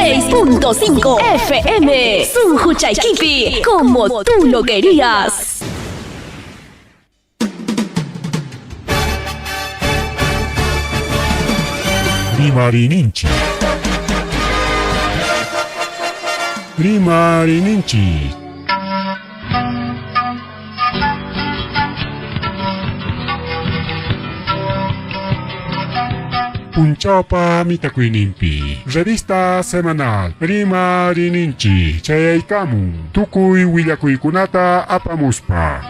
106.5 FM. Sunju Chaikipi, como tú lo querías. Rimarininchi. Rimarininchi. Punchapa Mitakuinimpi. Revista semanal. Rimarininchi. Chayaikamu. Tukui Willakuikunata apamuspa.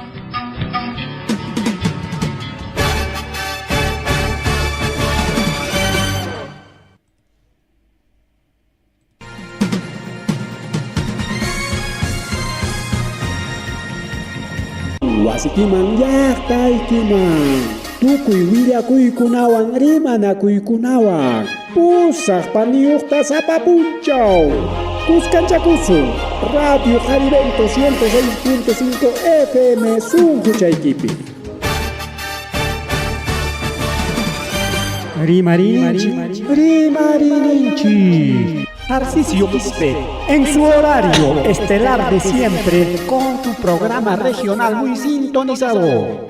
Wasikiman llaqtaykiman tukuy willakuykunawan rimanakuykunawan pusaq paniyuqta sapapunchaw kuskanchakusun Radio Jaribento 106.5 FM Sunju Chaykipi. Rimarininchi. Tarcisio Quispe, en su horario estelar de siempre, con tu programa regional muy sintonizado,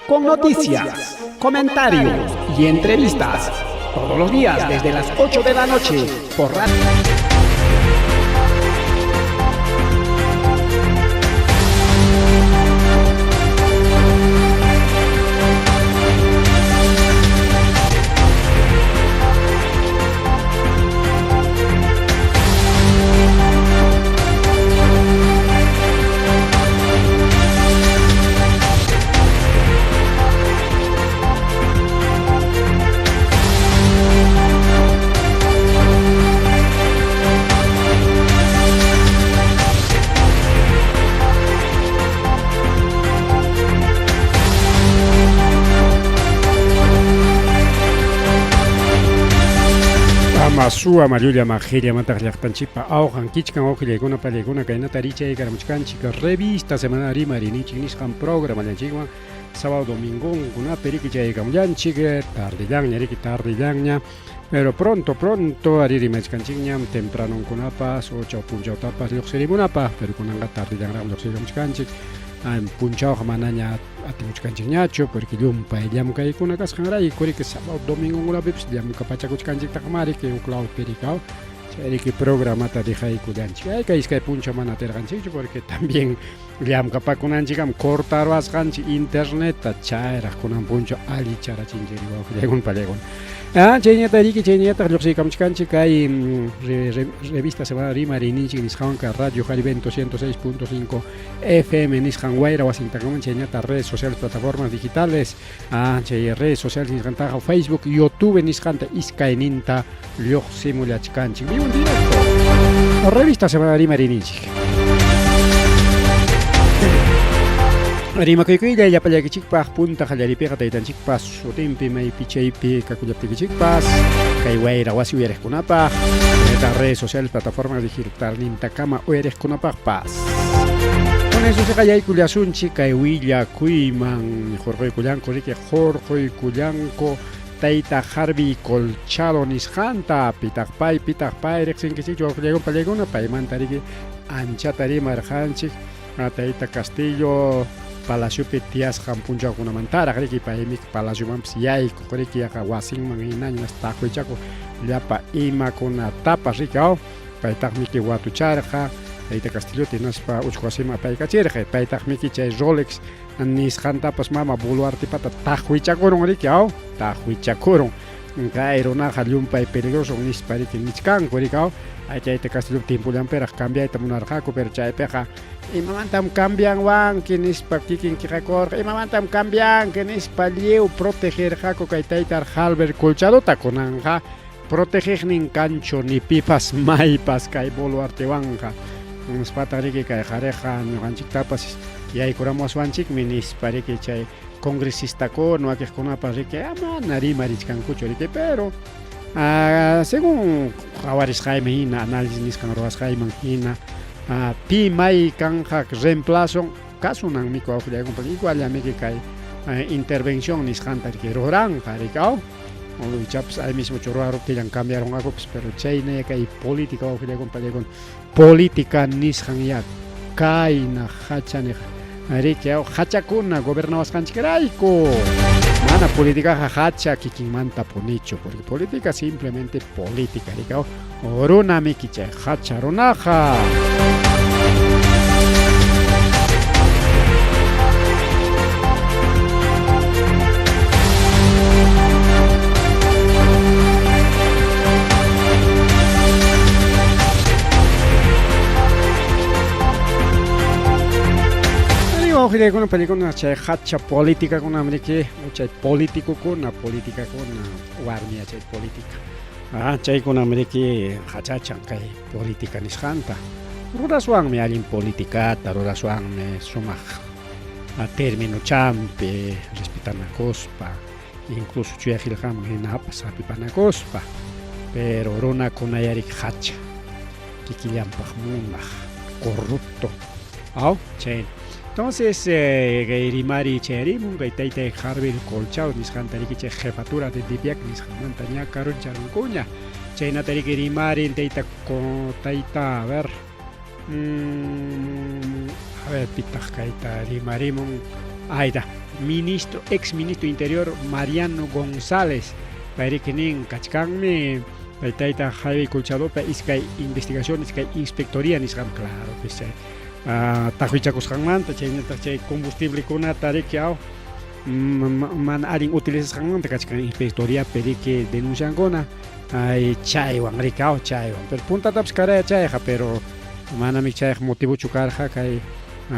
con noticias, comentarios y entrevistas, todos los días desde las 8 de la noche, por radio. Masua Mariulia Mageria Matarjachtanchipa Aujan Kichkan Ojileguna Paleguna Kainata Richa y Karamuchkanchika Revista Semana Rimarininchi Nishan Programa Lanchigua Sábado Domingo Kuna Periquicha y Gamullanchik tarde llangña pero pronto Aririmachkanchigñam temprano Kunapas 8 punchao tapas Yoxerimunapa pero Kunanga tarde llangña Yoxerimuchkanchik punchao Jamanaña Atimuchkanchigñacho porque Lumpa y Llam Kaikuna Cascanray Kuri que sábado domingo una vez Llam Capachacuchkanchik Takamari que un cloud pericao que programa ta deja y kudanchi hay que isca puncha mana terganchi porque también Llam Capakunanchikam cortar vascanchi internet ta chaira con un puncho ali chara chinjeri wa legon palegon cheñata riki cheñata loxi kamchkanchik hay revista semana Rimarininchi nishanka Radio Jaribento 106.5 FM nishan Guaira Washington cheñata redes sociales plataformas digitales redes sociales nishantaja Facebook YouTube nishanta iskaininta loxi mulachkanchik vivo en directo revista semana Rimarininchi Rimakuykuilla yapallakchikpaq punta qallaripika taytanchikpas sutinpi maypi chaypi kakuyaptikichikpas kay wayra wasi uyariqkunapaq redes sociales plataformas digitalnintakama uyariqkunapaqpas con eso se qallaykullasunchik kay willakuyman Jorqoykullanko riki Jorqoykullanko tayta Harvey Colchado nisqanta pitaqpay riqsinkichik wawqillaykunpa paymanta riki anchata rimarqanchik tayta Castillo Palacio Petias Jampunja con Mantara, que paimik Palacio Mampsiai, que ya Wasin Manina, hasta Huichaco, Yapa Ima con una tapa rica, Paitamiki Watucharja, Paita Castillo, tienes para Uchquasima Paicacherja, Paitamiki Chay Rolex, Nis Hantapas Mama, Buluartipata, Tahuichacoron Ricao, Tahuichacoron, Cairona, Jaliumpa y Peligroso, Nisparik, Nichkan, Coricao, hay que Castillo Tiempo de Ampera, cambia y Tamunarjaco, pero Chaipeja. Y mamantam cambian wan que nis pa kikin que recorre y mamantam cambian que nis pa lieu proteger jaco kaitaitar halber colchado taconanja proteger nin cancho ni pipas maipas kai bolo artewanja uns patariki kai jareja no ganchik tapas y hay curamos wanchik minis pariki chay congresista ko no akes kona pariki ama nari marichkan kuchorike pero según Jawaris Jaime hina análisis nis kan roas Jaime hina pi mai kanjak reemplazo caso nan miko afle igual ya me que intervención nis hantar que roran jarikao ya pues ahí mismo chorro que ya cambiaron algo pues pero China que hay política o que con política nishan ya kaina hachane ari que hachakuna gobernawas kanchiraiko mana política hacha kikimanta ponicho porque política simplemente política rica oruna mikiche hacha ronaja. Oye, con una película chay hacha política con América, chay político con una política con warmia chay política. Chay con América hacha chancay política nishanta. Ruda suang me alin política, ruda suang me sumaj a término champe, respetana cospa, incluso chuyahil ham hinap sapipana cospa. Pero runa con ayarik hacha, kikiliampaj munaj, corrupto. Chay. Entonces, Rimari Cheri, Mungai Taita Harvey Colchao, Nishantariki jefatura de Dibiak, Nishantaña, Carol Charuncuña, China Tariki Rimari, Taita Taita, a ver, Pitakaita, Rimarimon, Aida, ex ministro interior Mariano González, Pairikinin, Kachkanmi, Taita Harvey Colchado, Iskai investigaciones, Iskai inspectoría, Nishan, claro, pues. Tahuichacos hangmanta chay combustible kuna tarikiao man aring utilizas hangmanta kachkan inspectoría perique denuncian gona ay chaywan ricao chaywan pero punta taps cara chayja pero mana mi chay motivo chukarja kay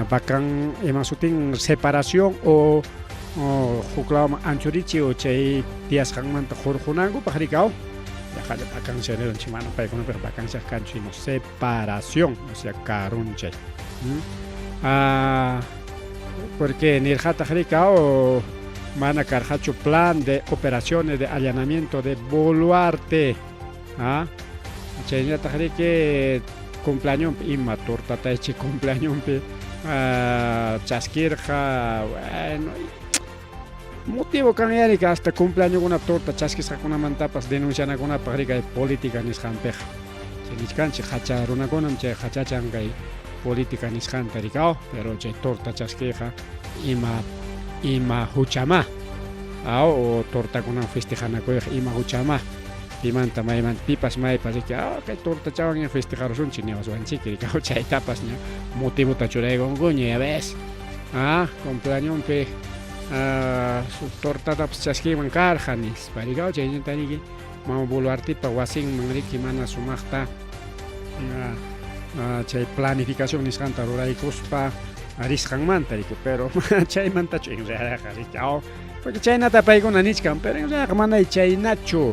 bakan emasutin separación o juklama anchurichi o chay días hangmanta jorjunango pajaricao ya jale bakan chenero chimano pay kuna pero bakan cha canchino separación o sea carunchay. Porque en el Jatajaricao mana carjacho plan de operaciones de allanamiento de Boluarte. Chenya tajarique cumpleaños ima torta tache cumpleaños chasquirja bueno motivo que hasta cumpleaños una torta chasquirja con una mantapas denuncian alguna pariga de política ni jampeja. Cheniscanche hacharuna conam che hachachangai política nishanta ricao, pero chay torta chasqueja ima huchama o torta con festejana coja ima huchama pimanta maiman pipas mai para que que torta chavan en festejar son chineos o en chiqui ricao chay tapas nya motivo tachurei gongoña ya ves cumpleaños pe su torta tapas chasqueman carjanis para ricao chay nyantariki mama Boluarte pa wasing mangriki mana sumachta chay planificación nishanta ruraykospa arisqanmanta pero chay mantachu en realidad porque chay nata paykuna nishkan pero en realidad manay chaynachu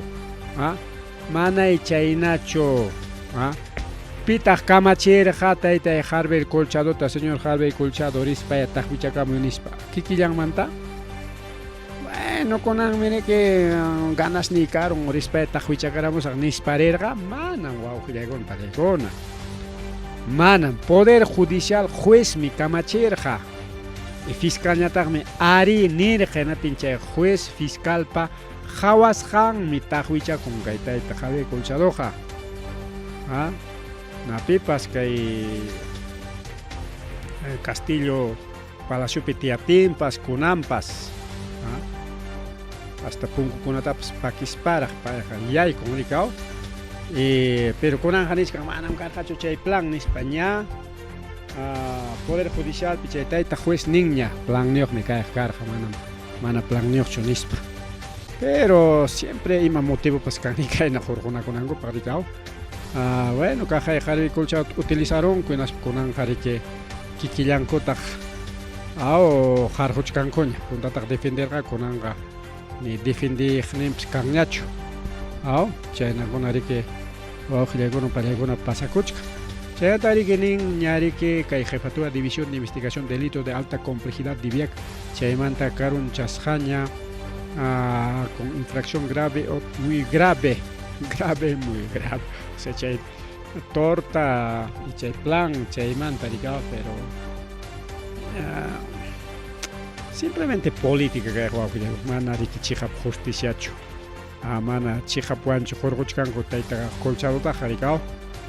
manay chaynachu pitaq kamachirqa taytay Harvey Colchadota señor Harvey Colchado rispaya tajwichakamu nispa kikillanmanta bueno conan mire que ganas ni caro rispaya tajwichakaramos nisparerqa manan wawqillaygon palaykuna manan poder judicial juez mi kamachirja y fiscal ñataqmi ari nirqa natincha juez fiscal pa jawas han mi tajwicha con gaitaita Harvey Colchadoja napipas kay Castillo Palacio Pitiapimpas kunampas hasta punku kunatapas pakisparaj pareja yay con ricao pero con anjanis que manam carcacho chay plan en España poder judicial pichay taita juez niña plan neoch me cae carja mana plan neoch chonispa pero siempre ima motivo pues canica en jorjona con algo para ricao bueno caja de Harvey Colchado utilizaron con anjari que kikillanko tak o jarjochkan coña punta tak defender con anga ni defender nims carñacho chayna kunari que ojalá para alguna pasacuchka chay tari que nin ñari que kay jefatura división de investigación delitos de alta complejidad diviak chay manta karun chasjaña con infracción grave o muy grave o sea chay torta y chay plan chay manta rigao pero simplemente política que manari que chija justiciacho mana chihapuanchu jorgochkanku taytaqa colchadota harikaw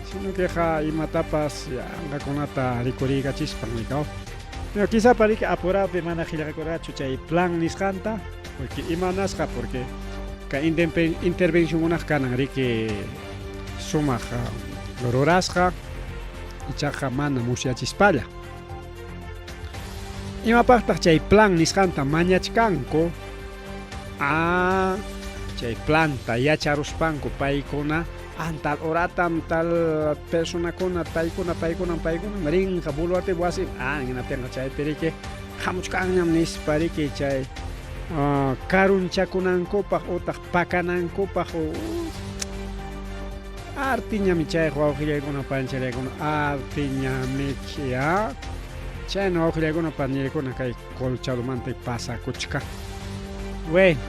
sino que imatapas anqakunata rikurigachispan rikaw pero quizá pariki apurapi mana qillqakurachu chay plan nisqanta porque imanasqa porque ka intervención unas kanan riki sumaq lororasqa ichaqa mana musyachispalla imapaqtaq chay plan nisqanta mañachkanku chay planta yacharuspanku paykuna tal horatam tal personakuna paykuna rinqa buluarte wasi hinapiqa chay piriki hamuchkanñam nispariki chay karunchakunankupaq utaq pakanankupaq artiñami chay wawqillaykuna pancharaykuna artiñamichi chayna wawqillaykuna pañaraykuna kay colchadumanta pasakuchka bueno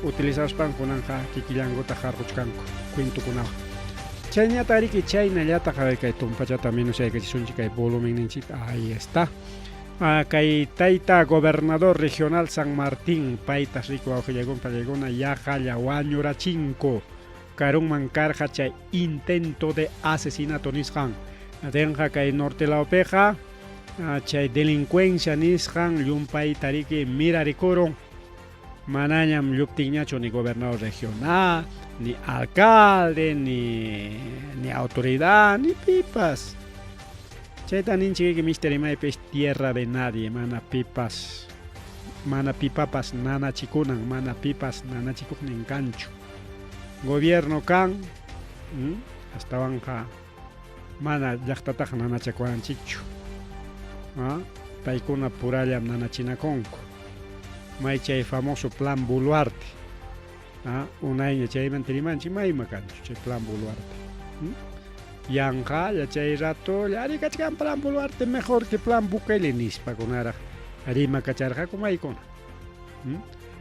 utilizashpan kunanja kikillankuta harquchkanku cuentukunawan chayñata riki chaynallata kay tumpachata menusyaykachisunchik kay volumen ninchita ahí está kay tayta gobernador regional San Martín paytas rico wawqillaykuna yaqalla wañurachinku karunman karqa chay intento de asesinato nisqan atenqa kay nortelawpiqa chay delincuencia nisqan llumpayta riki mirarikurun manañam lluptinñachu ni gobernador regional ni alcalde ni autoridad ni pipas chayta ninchik misteri maypis tierra de nadie mana pipapas nanachikunan mana pipas nanachikuqnin kanchu gobierno kan astawan mana llaqtataqa nanachakuanchikchu paykuna purallam nanachinakunku may chay famoso plan Boluarte unayña chayman tirimanchik mayma kanchu chay plan Boluarte yanqa chay rato arikachkan plan Boluarte mejor que plan Bukele nispakunaraq rima kacharqaku maykuna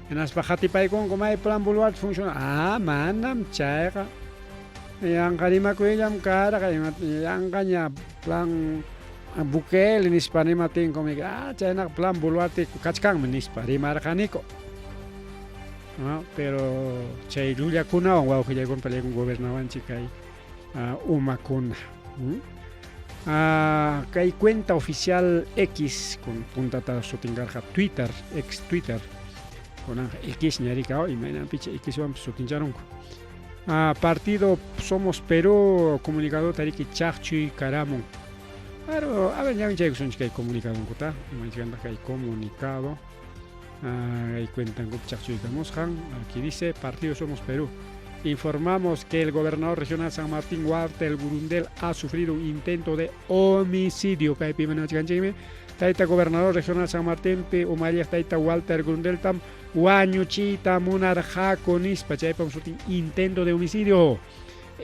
hinaspa qatipaykunku may plan Boluarte funciona manam chayqa yanqa rimakuyallam karqa yanqaña plan Bukele nispa rimatinkum chaynaqa plan Boluarte kachkanmi nispa rimarqaniku pero chay llullakunawan wawqillaykuna pallaykun gobernawanchik kay umakuna kay cuenta oficial X con puntata sutinkarqa Twitter ex Twitter kunanqa X ñarikaw imaynapicha Xwan sutincharonku partido Somos Perú comunicador tariki chaqchuy karamun claro, a ver, ya son que hay comunicado en Cota, que hay comunicado, ahí cuentan aquí dice, Partido Somos Perú. Informamos que el gobernador regional San Martín Walter Gurundel ha sufrido un intento de homicidio. Taita gobernador regional San Martín, Umaria Taita Walter Gurundel tam, Guañuchita Munarja Conispa, intento de homicidio.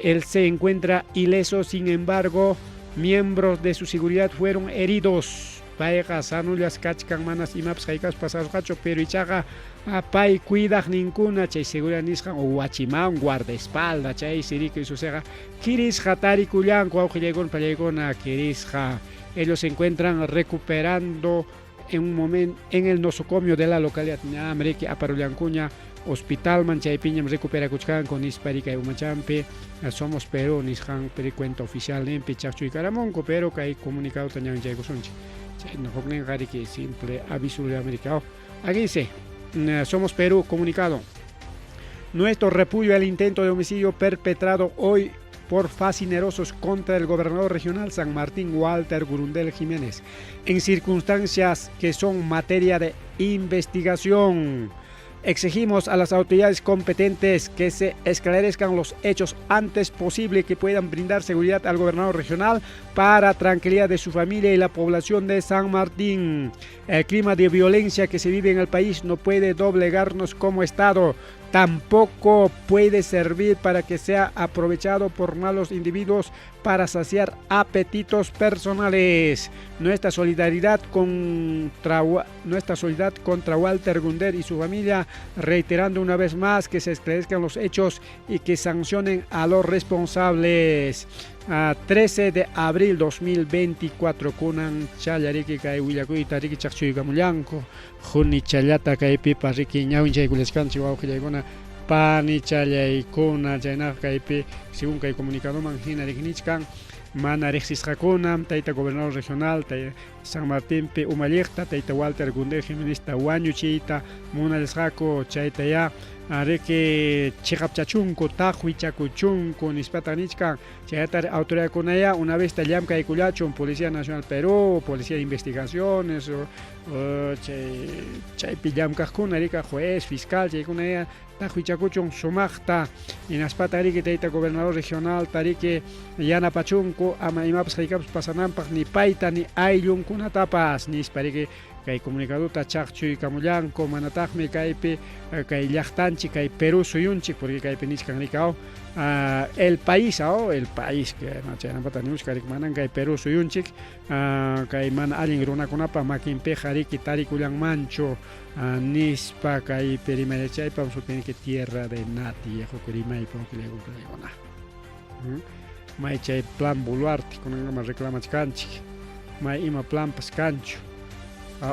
Él se encuentra ileso, sin embargo, miembros de su seguridad fueron heridos. Payqa sanullas kachkan manas imapas haykas pasarqachu pero ichaqa pay cuidaq ninkuna chay seguridad nisqan o wachiman guardaespaldas chay sirika isusqa kirisqa tarikullanku wawqillaykuna pallaykuna kirisqa. Ellos se encuentran recuperando en el nosocomio de la localidad ñamriki aparullankuña hospital manchaypiñam recupera kuchkan con isparika umachampi Somos Perú nisqan peri cuenta oficial nempi chaqchuy karamunku pero kay comunicado tañan chaykusunchik chayna hukninqa riki simple aviso de americano. Aquí dice Somos Perú comunicado: nuestro repudio al intento de homicidio perpetrado hoy por fascinerosos contra el gobernador regional San Martín Walter Gurundel Jiménez en circunstancias que son materia de investigación. Exigimos a las autoridades competentes que se esclarezcan los hechos antes posible, que puedan brindar seguridad al gobernador regional para tranquilidad de su familia y la población de San Martín. El clima de violencia que se vive en el país no puede doblegarnos como Estado. Tampoco puede servir para que sea aprovechado por malos individuos para saciar apetitos personales. Nuestra solidaridad contra Walter Gurundel y su familia, reiterando una vez más que se esclarezcan los hechos y que sancionen a los responsables. 13 de abril 2024 kunan challariki kay willakuyta riki chaqchuykamullantku juni challata kay pipa riki ñawin chaykullashkanchik wawqillaykuna pani challaykuna chaynaqa kaypi según kay comunicado manhina riqnichkan mana riqsisqakunam tayta gobernador regional San Martinpi umalliqta tayta Walter Gunde Jimenezta wañuchiyta munasqaku chayta ya riki chiqapchachunku taqwichakuchunku nispata nichkan chayta autoridadkunaya una vez llamkaykullachun Policía Nacional Perú, Policía de Investigaciones chaypi llamkaqkuna rika juez, fiscal chaykunaya taqwichakuchun sumaqta hinaspata riki tayta gobernador regional tariki yanapachunku ama imapas hayk'apis pasananpaq ni payta ni ayllunkunatapas nispa riki kay comunicadota chaqchuykamullanku manataqmi kaypi kay llaqtanchik kay Perú suyunchik porque kaypi niskan rika el país que chaynapata nimushka riki manan kay Perú suyunchik kay mana allin runakunapa makinpiqa riki tarikullanmanchu nispa kaypi rimayachaypa sutinki tierra de nadie rimaypa ukillaykunkunakuna may chay plan Boluarte kunanman reclamachkanchik may ima planpas kanchu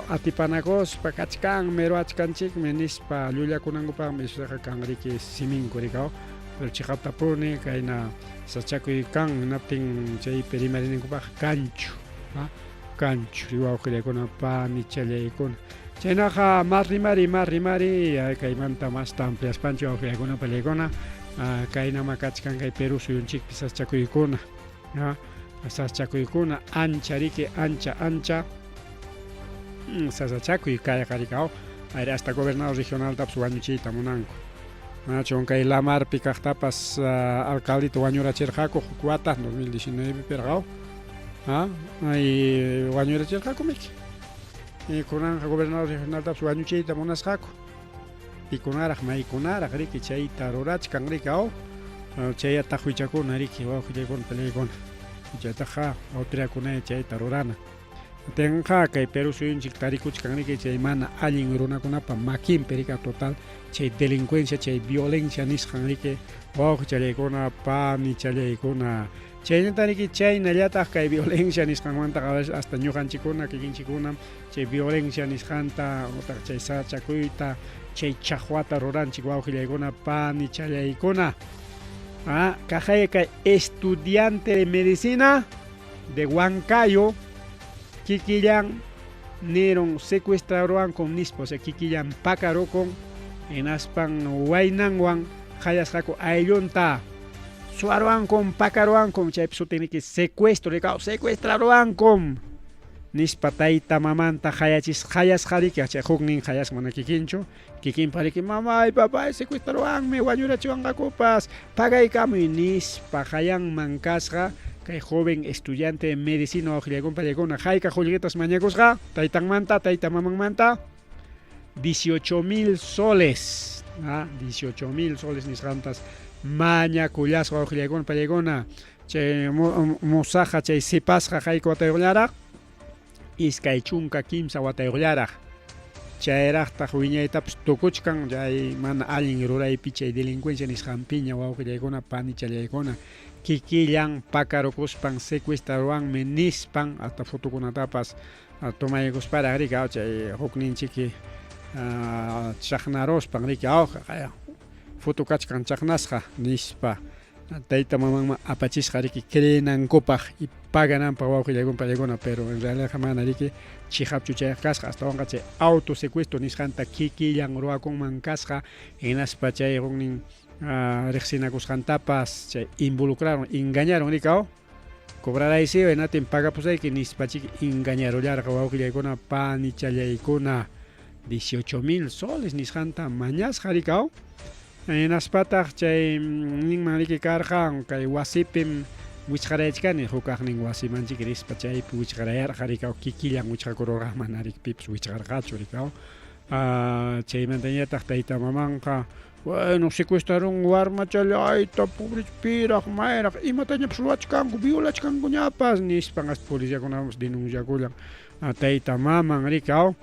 atipanakospa kachkanmi ruachkanchikmi nispa llullakunankupaqmi isaqa kan riki siminko rikaw pero chiqaptapuni kayna sachakuy kan hinaptin chaypi rimarinankupaq kanchu riwawqillaykuna pani challaykuna chaynaqa mas rimari kaymanta masta ampliaspanchu wawqillaykuna palaykuna kaynama kachkan kay Perú suyunchikpi sachakuykuna ancha riki ancha sasachakuy kayqa rikaw hasta gobernador regional tapas wañuchiyta munanku chon kay Lamarpi kaqtapas alcaldito wañurachirqaku huk wata 2019 pirqaw wañurachirqakumiki y kunanqa gobernador regional tapas wañuchiyta munasqaku pikunaraq maykunaraq riki chayta rurachkan rikaw chaya taqwichakuna riki wawqillaykuna palaykuna chaytaqa autoridadkunaya chayta rurana tenqa kay Perú suyunchik tarikuchkan riki chay mana allin runakunapa makinpi rika total chay delincuencia chay violencia nisqan riki wawqi challaykuna pani challaykuna chaynata riki chaynallataq kay violencia nisqanmantaqa hasta ñuqanchikkuna kikinchikkuna chay violencia nisqanta utaq chay sachakuyta chay chaqwata ruranchik wawqillaykuna pani challaykuna kajaya kay estudiante de medicina de Huancayo kikillan nirun secuestraruan con nispo se kikillan pakarokon enaspan waynanwan hayasqaku ayllunta suaruankon pakaruankon chaypi sutiniki secuestraruankon nispa tayta mamanta hayasqa riki chay huknin hayasqa mana kikinchu kikinpa riki mamay papay secuestraruanmi wañurachiwanqakupas pagaykamuy nispa hayanman kasqa kay joven estudiante de medicina wawqillaykuna pallaykuna hayka qullqitas mañakusqa tayta mamanmanta 18,000 soles 18,000 soles nisqantas mañakullasqa wawqillaykuna pallaykuna chay musaqa chay sipasqa hayka watayuqllaraq iskay chunka kimsa watayuqllaraq chayraqtaq wiñaytapas tukuchkan chay mana allin ruraypi chay delincuencia nisqanpiña wawqillaykuna pani challaykuna kikillan pakarukuspan secuestraruanmi nispan hasta fotokunatapas tomaykusparaq rika chay hukninchiki chaqnaruspan rika foto kachkan chaqnasqa nispa tayta mamanman apachisqa riki creenankupaq y pagananpaq wawqillaykuna pallaykuna pero en realidad mana riki chiqapchu chay kasqa astawanqa chay autosecuestro nisqanta kikillan ruwakunman kasqa hinaspa chay huknin riqsinakusqantapas chay involucraron engañaron rikaw cobraraysiw enatin pagapusayki nispachiki engañarullarqa wawqillaykuna pani challaykuna 18,000 soles nisqanta mañasqa rikaw enaspataq chay ninman riki karqan kay wasipim wichqarayachkani hukaqnin wasimanchik rispa chaypi wichqarayarqa rikaw kikillan wichqakururqa mana rikpipas wichqarqachu rikaw chaymantañataq tayta mamanqa bueno, secuestraron warma chalayta, pobre piraq, mayraq, imatañapas ruachkanku, violachkanku ñapas, nispan hasta policíakunapas denunciakullan tayta maman rikaw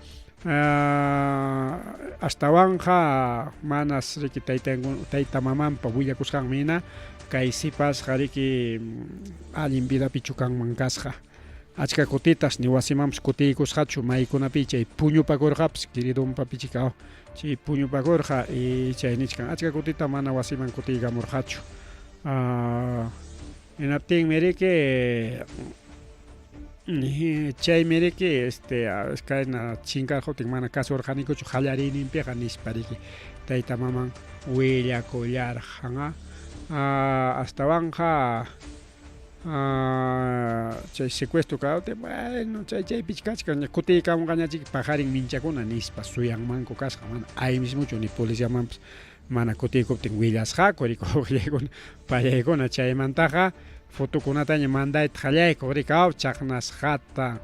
astawanqa manas riki tayta mamanpa willakusqanmina kay sipasqa riki allin vidapi chukanman kasqa achka kutitas ni wasimanpas kutiykusqachu maykunapi chay puñupakurqapas queridonpa pichikaw chay puñupakurqa y chay nichkan achka kutita mana wasiman kutiykamurqachu hinaptin miriki chay miriki kayna chinkarqutin mana kasurqanikuchu qallariyninpiqa nispariki tayta maman willakullarqanqa astawan chay secuestro kawte bueno chay pichkachka kutiykamunqañachik pajarin minchakuna nispa suyanmanku kasqa mana ahí mismochu ni policiamanpas mana kutiykuptin willasqaku rikuqllaykuna pallaykuna chaymantaqa fotokunataña mandayta qallayku rikaw chaqnasqata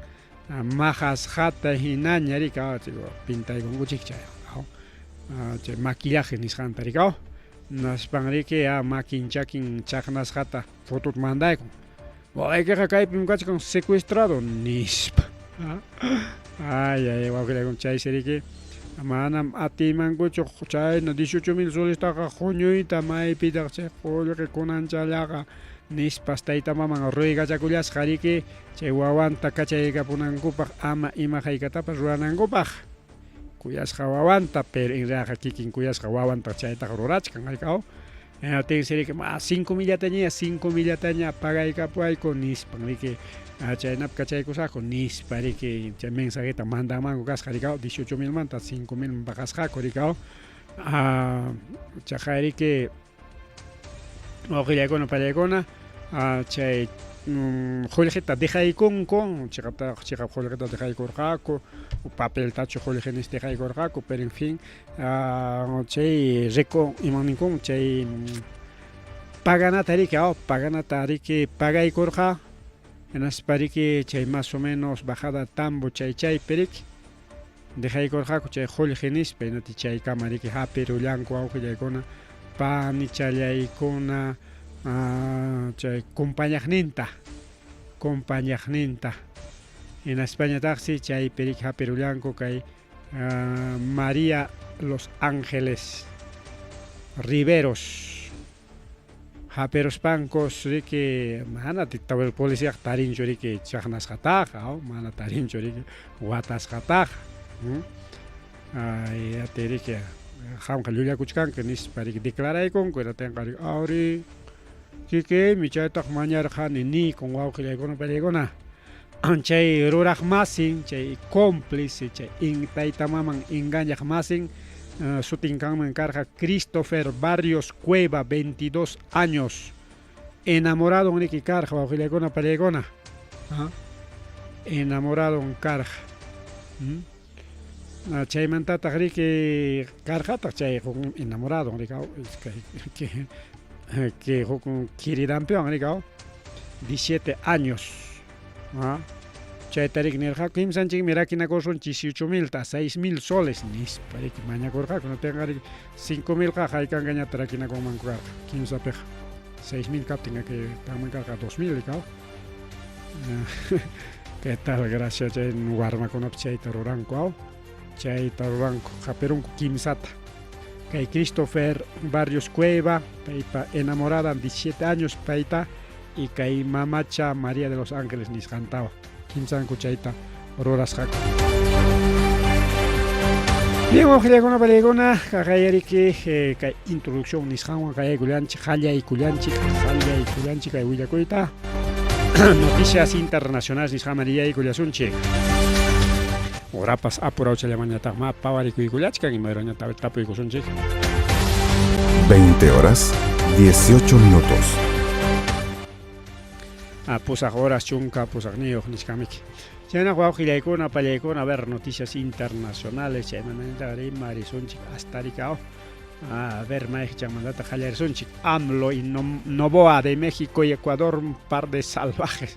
majasqata hinaña rikaw pintaykunkuchik chay maquillaje nisqanta rikaw naspan riki maquinchakin chaqnasqata fotot mandaykun wawaykiqa kaypim kachkan secuestrado nispa ay wawqillaykuna chaysi riki manam atimankuchu chayna 18,000 solestaqa huñuyta maypitaq chay qullqi kunanchallaqa nispas tayta maman ruigachakullasqa riki chay wawanta kachaykapunankupaq ama ima haykatapas ruranankupaq kuyasqa wawanta pero en realidad kikin kuyasqa wawanta chaytaqa rurachkan rikaw tinsiriki 5 millataña pagaykapuayku nispan riki chaynap kachaykusaqku nispa riki chay mensajeta mandamanku kasqa rikaw 18,000 manta 5,000 paqasqaku rikaw chaqay riki wawqillaykuna pallaykuna chay qullqita dejaykunku chiqap qullqita dejaykurqaku papeltachu qullqinis dejaykurqaku pero en fin chay imaninkum chay paganata riki pagaykurqa hinaspa riki chay más o menos bajada tambo chay periki dejaykurqaku chay qullqinispa hinati chaykama riki hapirullanku wawqillaykuna panichallaykuna chay compañaqninta en España taxi chay perik hapirullanku kay María Los Ángeles Riveros haperos pancos riki mana titawel policía tarincho riki chaqnasqataqa mana tarincho riki watasqataqa ateriki hamqa llullakuchkanka nispa riki declaraykunku iratinqa awri kiki michaytaq mañarqani ni con wawqillaykuna pallaykuna chay ruraq masin chay cómplice chay tayta maman engañaq masin sutinkanman karqa Christopher Barrios Cueva 22 años enamorado niki karqa wawqillaykuna pallaykuna enamorado karqa chaymantataq riki karqataq chay enamorado rikaw que Kiridampeón rikaw 17 años chaytarik nirqaku kimsanchik mirakinakursun 18,000 ta 6,000 soles nispa riki mañakurqaku no tenga 5,000 qa haykangañata rakinakunmanku karqa kimsapiqa 6,000 kaptin que tamman karqa 2,000 rikaw qué tal gracias chay warmakunapi chayta ruranku chayta ruranku hapirunku kimsata kay Christopher Barrios Cueva paypa enamorada 17 años payta y kay mamacha María de los Ángeles nisqantawa kimsanku chayta rurasqaku bien wawqillaykuna pallaykuna qaqayariki kay introducción nisqanwan qayaykullanchik qallaykullanchik kay willakuyta noticias internacionales nisqaman yaykullasunchik Orapas apurauchallamañataq pawarikuykullachkan imayrañataq tapuykusunchik 20 horas 18 minutos pusaq horas chunka pusaq niyuq niskamiki chaynaq wawqillaykuna pallaykuna a ver noticias internacionales chaymananta rimarisunchik hasta rikaw a ver mayqichanmantata qallarishunchik AMLO y Novoa de México y Ecuador un par de salvajes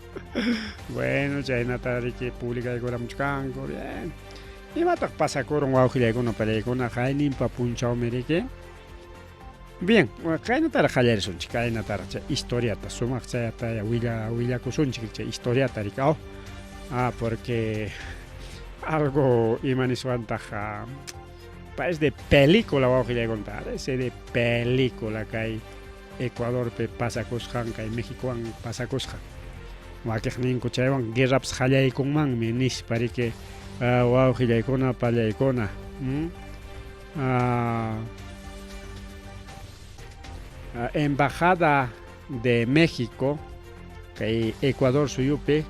bueno chaynata riki publicaykuramachkanku bien imataq pasakurun wawqillaykuna pallaykuna qayninpa punchawmi riki bien kaynatara qallarishunchik kaynatara chay historiata sumaq chayata willakusunchik chay historiata rikaw porque algo imaniswantaqa es de película wawqillaykuna parece de película kay Ecuador pe pasakusqan kay Méxicowan pasakusqan wakijninku chaywan guerrapas qallaykunmanmi nispariki wawqillaykuna pallaykuna Embajada de México kay Ecuador suyupi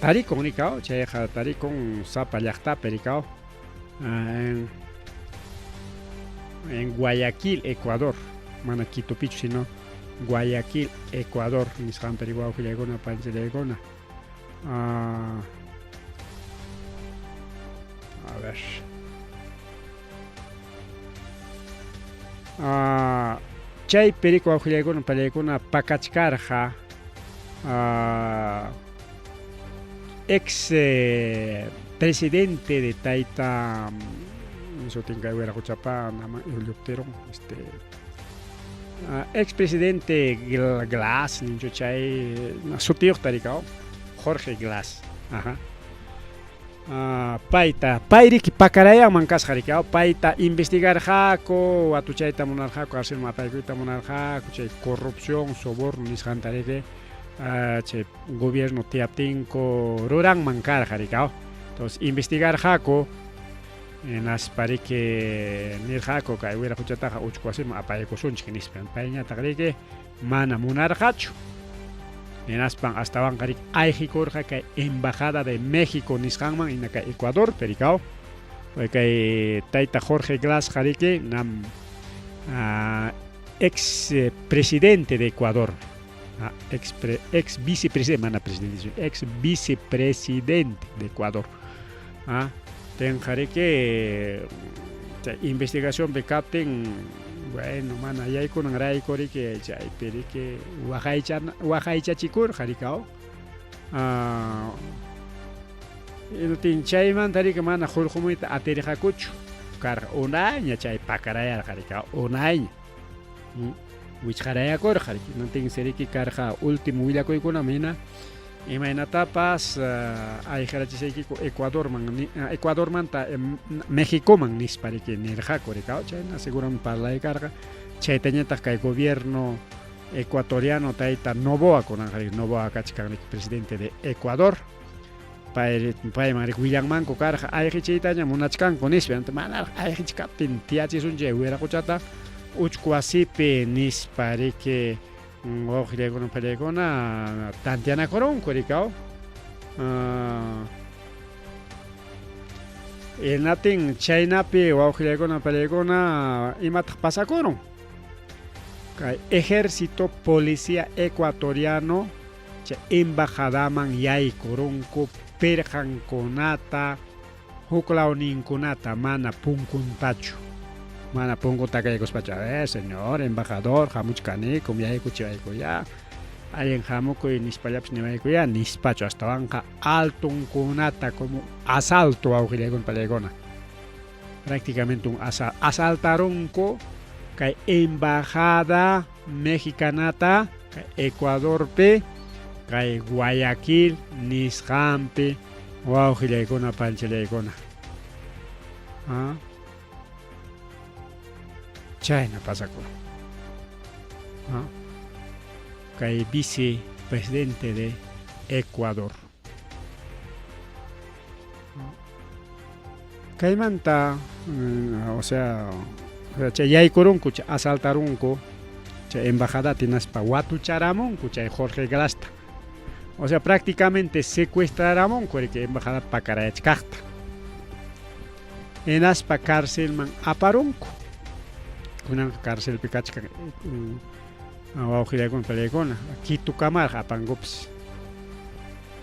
tarikun rikaw chayqa tarikun sapa llaqtapi rikaw en Guayaquil, Ecuador, mana Quitopichu, sino Guayaquil, Ecuador, nisqanpi wawqillaykuna panchillaykuna. A ver. Chay perico wawqillaykuna pallaykuna pakachkarqa ex presidente de Taita Sotinga Hueracuchapa, ex presidente Glass, nincho chay su tío taricao, Jorge Glass. Ajá. Paita, pairiki pakaraya mancas jaricao, paita investigar jaco, atuchaita monarjaco, hacer mapaikuita monarjaco, chay corrupción, soborno, nisjantareke, chay gobierno tiaptinco, ruran mancar jaricao. Entonces, investigar jaco, en las parike nirjaco, que hubiera escuchado uchcuasim apayacosunch que nispan, paña tagreke, mana monarjacho. En Aspan hasta Bancarik Aijicorja que Embajada de México Nishanman en Ecuador, Pericao, porque Taita Jorge Glass Jarique, nam ex presidente de Ecuador, ex vicepresidente, ex vicepresidente de Ecuador. Ten Jarique investigación de captain. Bueno, mana ya con un ray cori que ya peri que wajaicha chikur jaricao. El tinchay man tari que mana julhumita aterija kuchu. Car unaña chay pacaraya jaricao unaña. Wich jaraya cor jaric. No tiene seriki carja último villa coi con amena. Imagina tapas hay jarachiseki Ecuador man ta México man nispari que nirja coricao chayna aseguran para la carga chaytañeta que el gobierno ecuatoriano taita Noboa con Ángel Noboa cachican presidente de Ecuador para Marik William Manco carga hay chaytaña monachkan con isbe ante manar hay chikapin tiachis un hubiera cochata uchcuasipe nispari que wawqillaykuna pallaykuna tantianakurunku coricao. Enatin chaynapi wawqillaykuna pallaykuna imataq pasakurun. Ejército Policía Ecuatoriano embajadaman yaykurunku perjankunata huklawninkunata mana punkuntachu. Mana pongo taca de cospacha, señor embajador, jamuchcane, comía y cuchillo ya. Hay en jamuco y nispayaps ni vaico ya, nispacho hasta banca alto un cunata como asalto a Ujiliagon Palegona. Prácticamente un asaltaron que embajada mexicanata, Ecuador P, que Guayaquil, Nisjampe, o Ujiliagona Panchelegona. China pasa con que vicepresidente de Ecuador. Caimanta, o sea, ya hay corunco, asaltarunco, embajada tienes pa Watu Charamón, Jorge Glasta. O sea, prácticamente secuestraramón, que embajada pa Carayachcachta. En aspa cárcel man aparunco. Una cárcel picachica wawqillaykuna pallaykuna Quito Camar apangups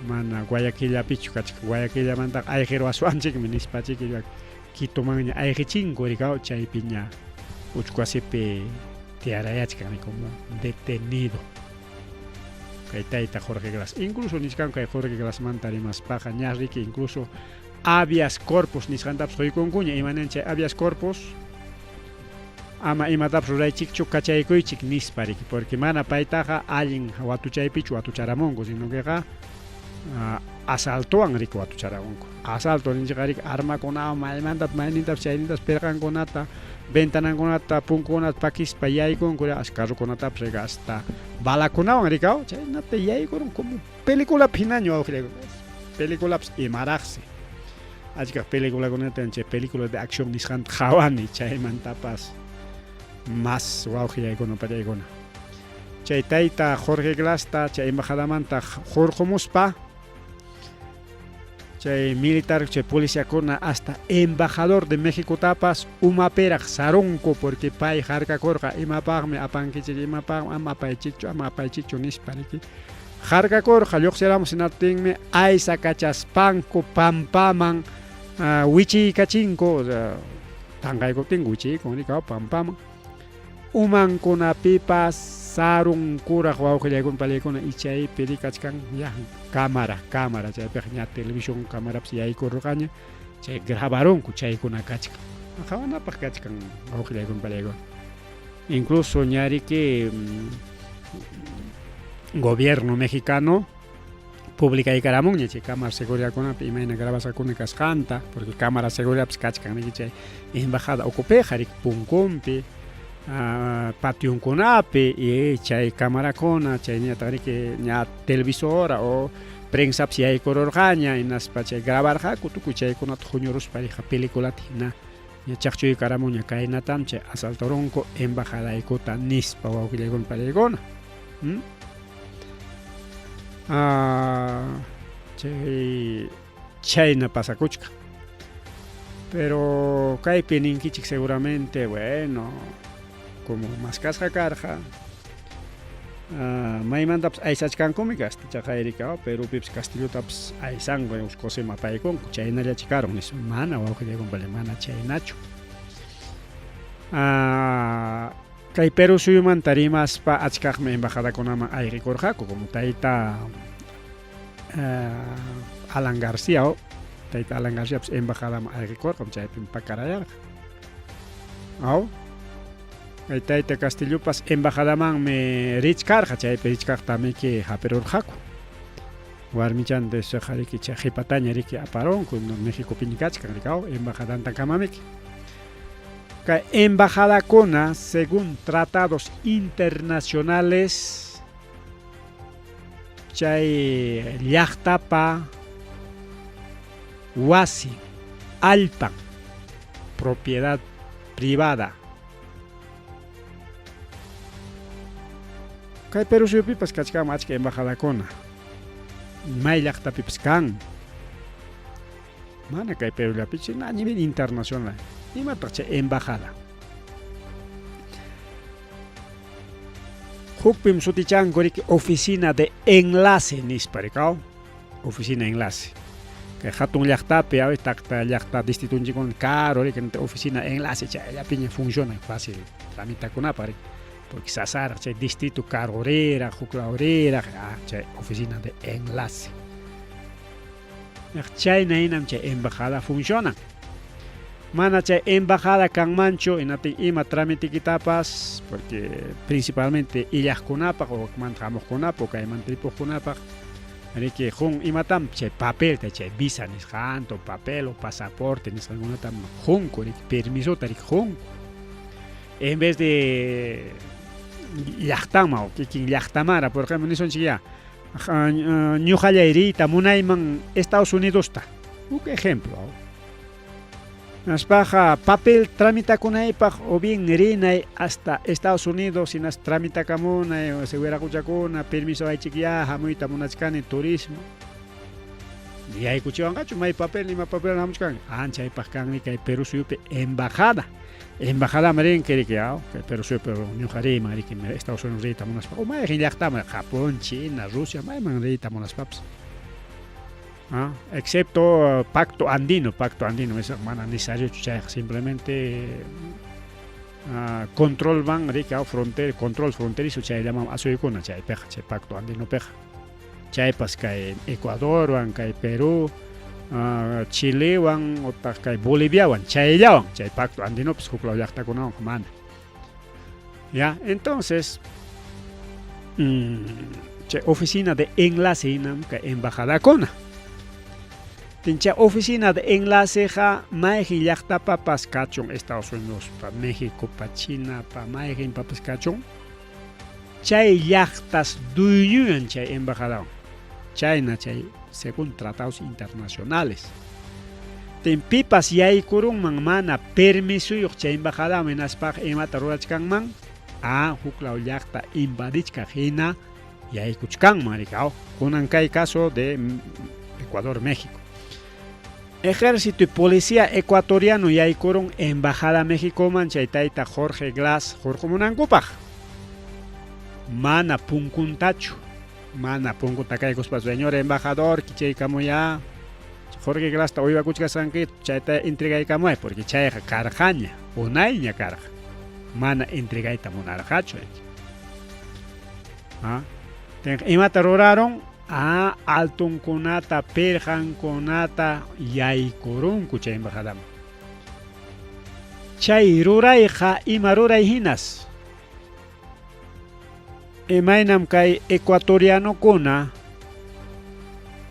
mana Guayaquil pichu kachka Guayaquil manta ayqir wasuanchikmi nispachiki Quito manña ayqichinko rikao chaypiña uchkuasipi tiarayachkani como detenido kay tayta Jorge Glass incluso nisqan kay Jorge Glass manta rimaspaqa ñarriki incluso habeas corpus nisqantapas quykunkuña imanancha habeas corpus ama imatapas ruraychikchu kachaykuchik nispariki porque mana paytaqa allin watuchaypichu watucharamunku sino que asaltoan rico atucharagonko asalto ninchikarik arma konao maimanta mainintas chaynintas perkan konata ventanan konata punkonat pakispa yaykon kura ascarro konata pregasta bala konawan rikao chaynata yaykoron como película pinaño awjrego película imarajse achka película konata anche película de acción nishan khawani chaymantapas más wauji yaykon payaykona chay tayta Jorge Glasta chay embajadamanta Jorge Muspa chay militar chay policía corna hasta embajador de México tapas umaperak saronco porque pay jarka korja imapagme apankichi imapag amapaychicho nispariki jarka korja lloqseramos inatingme aysa kachaspanko pampaman wichi kachinko tangayko tingo wichi konika pampaman umankunapipas sarung kura wawqillaygun pallaykuna ichay pirikachkan ya cámara chay peña televisión cámara yaykurruqaña chay grabaronku chaykuna kachkan hawanapaq kachkan wawqillaygun pallaykuna incluso ñariki gobierno mexicano publicaykaramunña chay cámara seguridadkunapi imayna grabasakuna kasqanta porque cámara seguridadpis kachkanmi chay embajada ocupejarik punkunpi pationkunapi y chay cámarakuna chay ñataqriki ña televisora o prensapis yaykururqaña hinaspa chay grabarqaku tukuy chaykunata huñuruspariqa peliculata hina ña chaqchuykaramuni kaynatam chay asaltaronku embajadaykuta nispa wawqillaykuna pallaykuna chayna pasakuchka pero kaypi ninkichik seguramente bueno como mascasqa karqa maymantapas aysachkankumi kasta chaqayrika Perupipas Castillutapas aysanqa usqusima paykunku chaynallachi karon nisu mana wawqillaykunpalli mana chaynachu kay Perú suyumanta rimaspa achkaqmi embajadakunaman ayqikurqaku como tayta Alan García tayta Alan García embajadaman ayqikurqam chaypi pakarayarqa kay tayta Castillopas embajadamanmi richkarqa chaypi richkaqtamiki hapirurqaku warmichanta sujariki chay qhipataña riki aparonku Méxicopi kachkan rikaw embajadantakamamiki kay embajadakuna según tratados internacionales chay llaqtapa wasi allpan propiedad privada kay Perú suyupipas kachkama achka embajadakuna may llaqtapipas kan mana kay Perú llapichi a nivel internacional imataq chay embajada hukpim sutichankuriki oficina de enlace nisparikaw oficina enlace kay hatun llaqtapi taqta llaqta distritunchikuna caro oficina enlace chayllapiña funciona fácil tramitakunapari porque sasara chay distrito carorera juclaorera chay oficina de enlace chayna hinam chay embajada funciona mana chay embajada kanmanchu inatin ima tramitikitapas porque principalmente illaqkunapaq o mantramuqkunapaq kay mantripuqkunapaq riki jun imatam chay papel chay visa nisqanto papel o pasaporte nisqankunatam junku riki permisota riki junku en vez de llaqtama o kikin llaqtamara por ejemplo nisonchik ya ñuqallayriyta munayman Estados Unidosta uk ejemplo Naspaja papel tramitakunaypaq o bien rinay hasta Estados Unidos sinas tramitakamuna o segurakuchakuna permiso aychikya hamuyta munachkani turismo yaykuchiwanqachu may papel nima papel hamuchkan anchaypaq kanmi kay Perú suyupi embajada marin kirikiaw kay Perú suyupi ñuqariyman riki Estados Unidos riyta munaspa o mayqin llaqtama Japón, China, Rusia mayman riyta munaspapas excepto pacto andino es mana necesario simplemente control van rica control fronterizo chay llaman asuyukuna chay peja chay pacto andino peja chay pas kay Ecuador wan kay Perú Chile wan ota kay Bolivia wan chay pacto andino pues huklaw llaqtakunawan mana ya entonces Che oficina de enlace inam ka embajada kona. Tincha oficina de enlace ja maiji llaqta papas kachon Estados Unidos pa México pa China pa maiji papas kachon. Chay llaqtas duyuyan chay embajada. Chayna chay según tratados internacionales. Ten pipas yay kurung man mana permiso yok chay embajada menaspaq emata rurachkanman a huklaw llaqta invadichka hina yay kuchkan marikao. Kunan kay caso de Ecuador, México. Ejército y policía ecuatoriano yay kurung embajada México man chay taita Jorge Glass Jorge Munankupaj. Mana punkuntachu. Mana punkuntakaykus pa señor embajador kichay kamuya. Jorge Glass ta oiba kuchkasanki chayta entregaykamuay porque chayqa karqaña unayña karqa. Mana entregayta munarqachu. Imata ruraron a altunkunata perjankunata yaykurunku chay embajadama. Chay rurayqa ima ruray hinas. Imaynam kay ecuatoriano kuna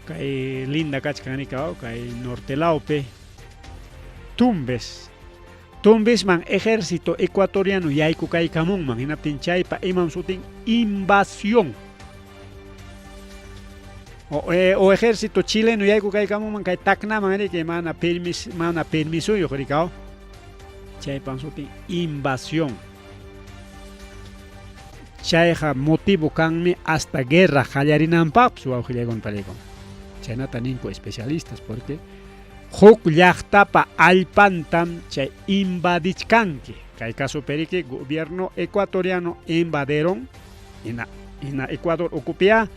kay linda kachkanika kay nortelaupe Tumbes man ejército ecuatoriano yayku kay kamunman hinaptin chaypa imam sutin invasión o ejército chileno yayku kay kamunman kay taknaman que mana permiso yo rikao chaypa sutin invasión. Chayqa motivo kanmi hasta guerra qallarinanpaq suwawqillaygun palikun. Chaynata ninku especialistas porque huk llaqtapa allpantam chay invadichkanki. Kay caso periki gobierno ecuatoriano invadieron ina Ecuador ocupía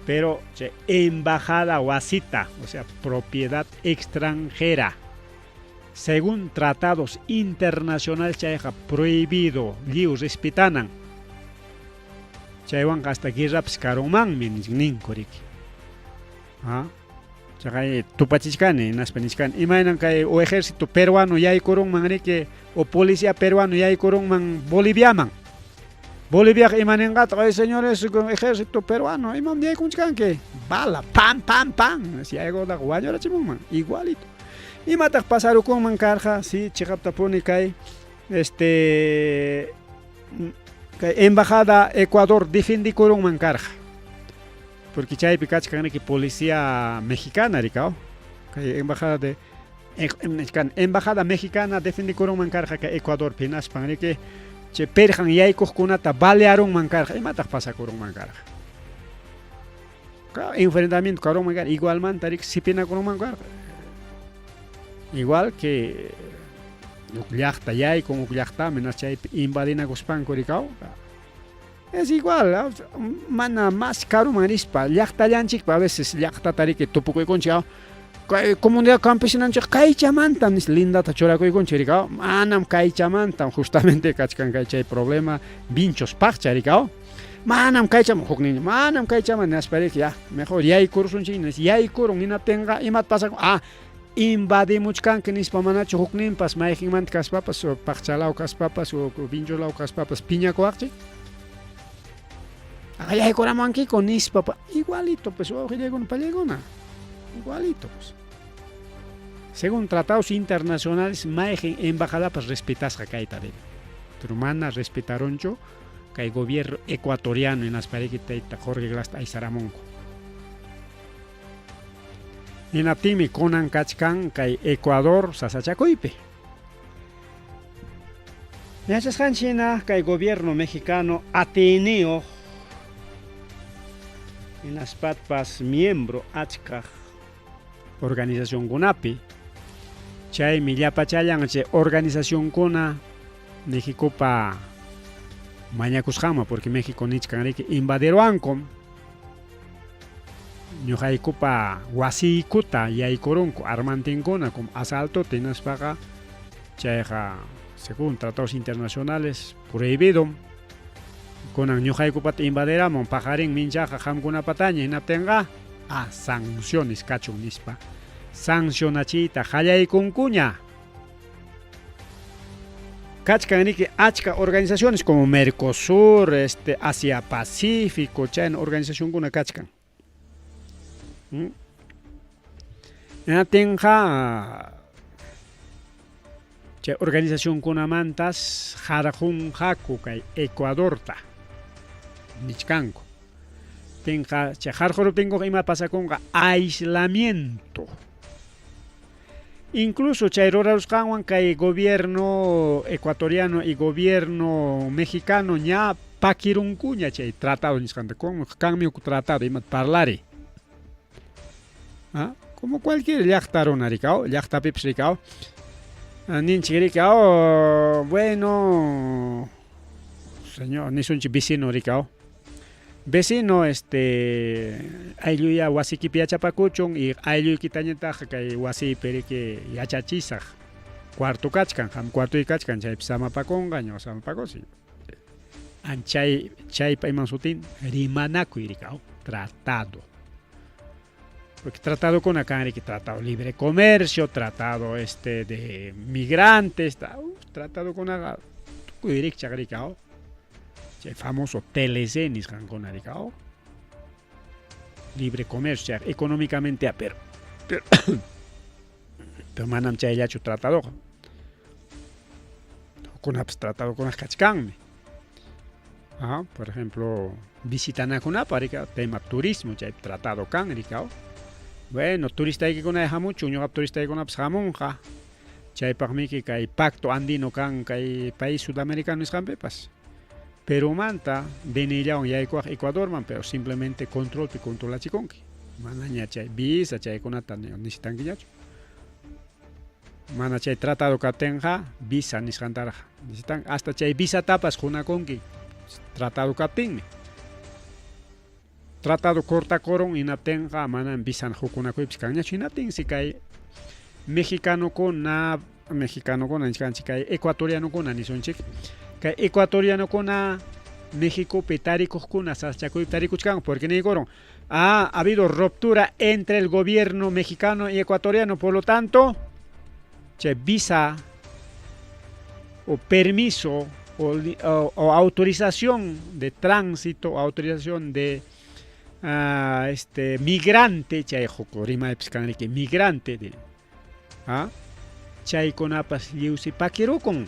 pero chay embajada wasita, o sea, propiedad extranjera. Según tratados internacionales chayqa prohibido liu respetanan. Chaywan hasta guerraps karuman nin kuriki. Chay tupachishkani naspanichkan imainan kay o ejército peruano yaykurun man que o policía peruano yaykurun man boliviaman. Bolivia imanengat kay señores con ejército peruano imam yaykunchkan que bala pam si algo da guayora chimuman igualito. Imatak pasarukun man karja si chikapta puni kay embajada Ecuador defendí kurung mancarja porque chay pikachkan que policía mexicana ricao que embajada mexicana defendí kurung mancarja que Ecuador pinas pan que che perjan yaykuj kunata balearon mancarja y matak pasa kurung mancarja enfrentamiento kurung mancarja igual man tarik sipina kurung mancarja igual que llaqta yay con llaqta menas chay invadina guspan kurikao es igual mana más caro manispa llaqta llanchik a veces llaqta tarike tupukoy konchao comunidad campesina kaychamantam nis linda tachorakoy konchirikao manam kaychamantam justamente kachkan kaychay problema vinchos paqcharikao manam kaycham huknin manam kaychaman nasparek ya mejor yay kursunchik yay kurun ina tenga imat pasa invadimuchkan que nispa manachu hukninpas mayjinmanta kaspapas o paqchalaw kaspapas o vincholaw kaspapas piñakuaqchik ayaykunamanki con nispa igualito pues ojillaykuna palliykuna igualito pues. Según tratados internacionales mayjin embajada pues respetasqa kayta debe pero mana respetaroncho kay gobierno ecuatoriano en asparequita Jorge Glass aysaramonko. Inaptimi kunan kachkan kay Ecuador sasachakuypi. Yachasqanchina kay gobierno mexicano Ateneo en las patpas miembro achka organización kunapi chay millapachayan chay organización kuna Mexicopa mañakusqama porque México nichkanriki invaderuankom ñuqaykupa wasiykuta yaykurunku armantinkuna como asalto tinaspaqa chayqa según tratados internacionales prohibido kunan ñuqaykupata invaderamun pajarin minchaqa qamkunapataña hinaptinqa sanciones kachun nispa sancionachiyta qallaykunkuña Kachkaniki achka organizaciones como Mercosur, Asia Pacífico, chay organización kuna kachkan. Tenja chay organización kuna mantas jarajun jaku kay Ecuador ta nichkanko. Tenja chay jarjoro tengo ima pasa con aislamiento. Incluso chayrorarusqanwan kay gobierno ecuatoriano y gobierno mexicano ña pakirunkuña chay tratado nisqanta con kanmi tratado ima parlari. Como cualquier llaqtaruna rikao, llaqtapipas rikao. Ninchik rikao, bueno, señor, nisunchik vecino rikao. Vecino aylluya wasikipi yachapakuchun y aylluykitañataq kay wasipi que yachachisaq cuarto kachkan ham cuarto kachkan chaypi samapakunqa ña samapakusi chaypa iman sutin rimanakuy rikao tratado porque tratado con acá que tratado libre comercio tratado de migrantes tratado con acá tukuy rikao el famoso TLC nisqankunarikao libre comercio económicamente pero manam chayllachu tratado kunapas tratado kunas kachkanmi por ejemplo visitanakunapa rikao tema turismo chay tratado kan rikao bueno turistaykikuna hamuchu ñuqapa turistaykunapas hamunqa chaypaqmi kay pacto andino kan kay país sudamericano nisqanpipas Pero manta denillawan yaykuaq Ecuadorman, pero simplemente controlachikunki. Mana ña chay visa chaykunata necesitankiñachu. Mana chay tratado kaptinqa visa nisqantaraq necesitan hasta chay visa tapas kunakunki tratado kaptinmi. Tratado cortacoron inaptinqa mana visa hukunakuypis kanñachu inaptin si kay mexicano kuna nisqanchik kay ecuatoriano kuna nisunchik. Kay ecuatoriano kuna México petaricos kuna saschakuy tarikuchkan porque nicoron ha habido ruptura entre el gobierno mexicano y ecuatoriano, por lo tanto visa o permiso o autorización de tránsito, autorización de migrante chay jokorima que migrante de chay konapas liusi pakirukon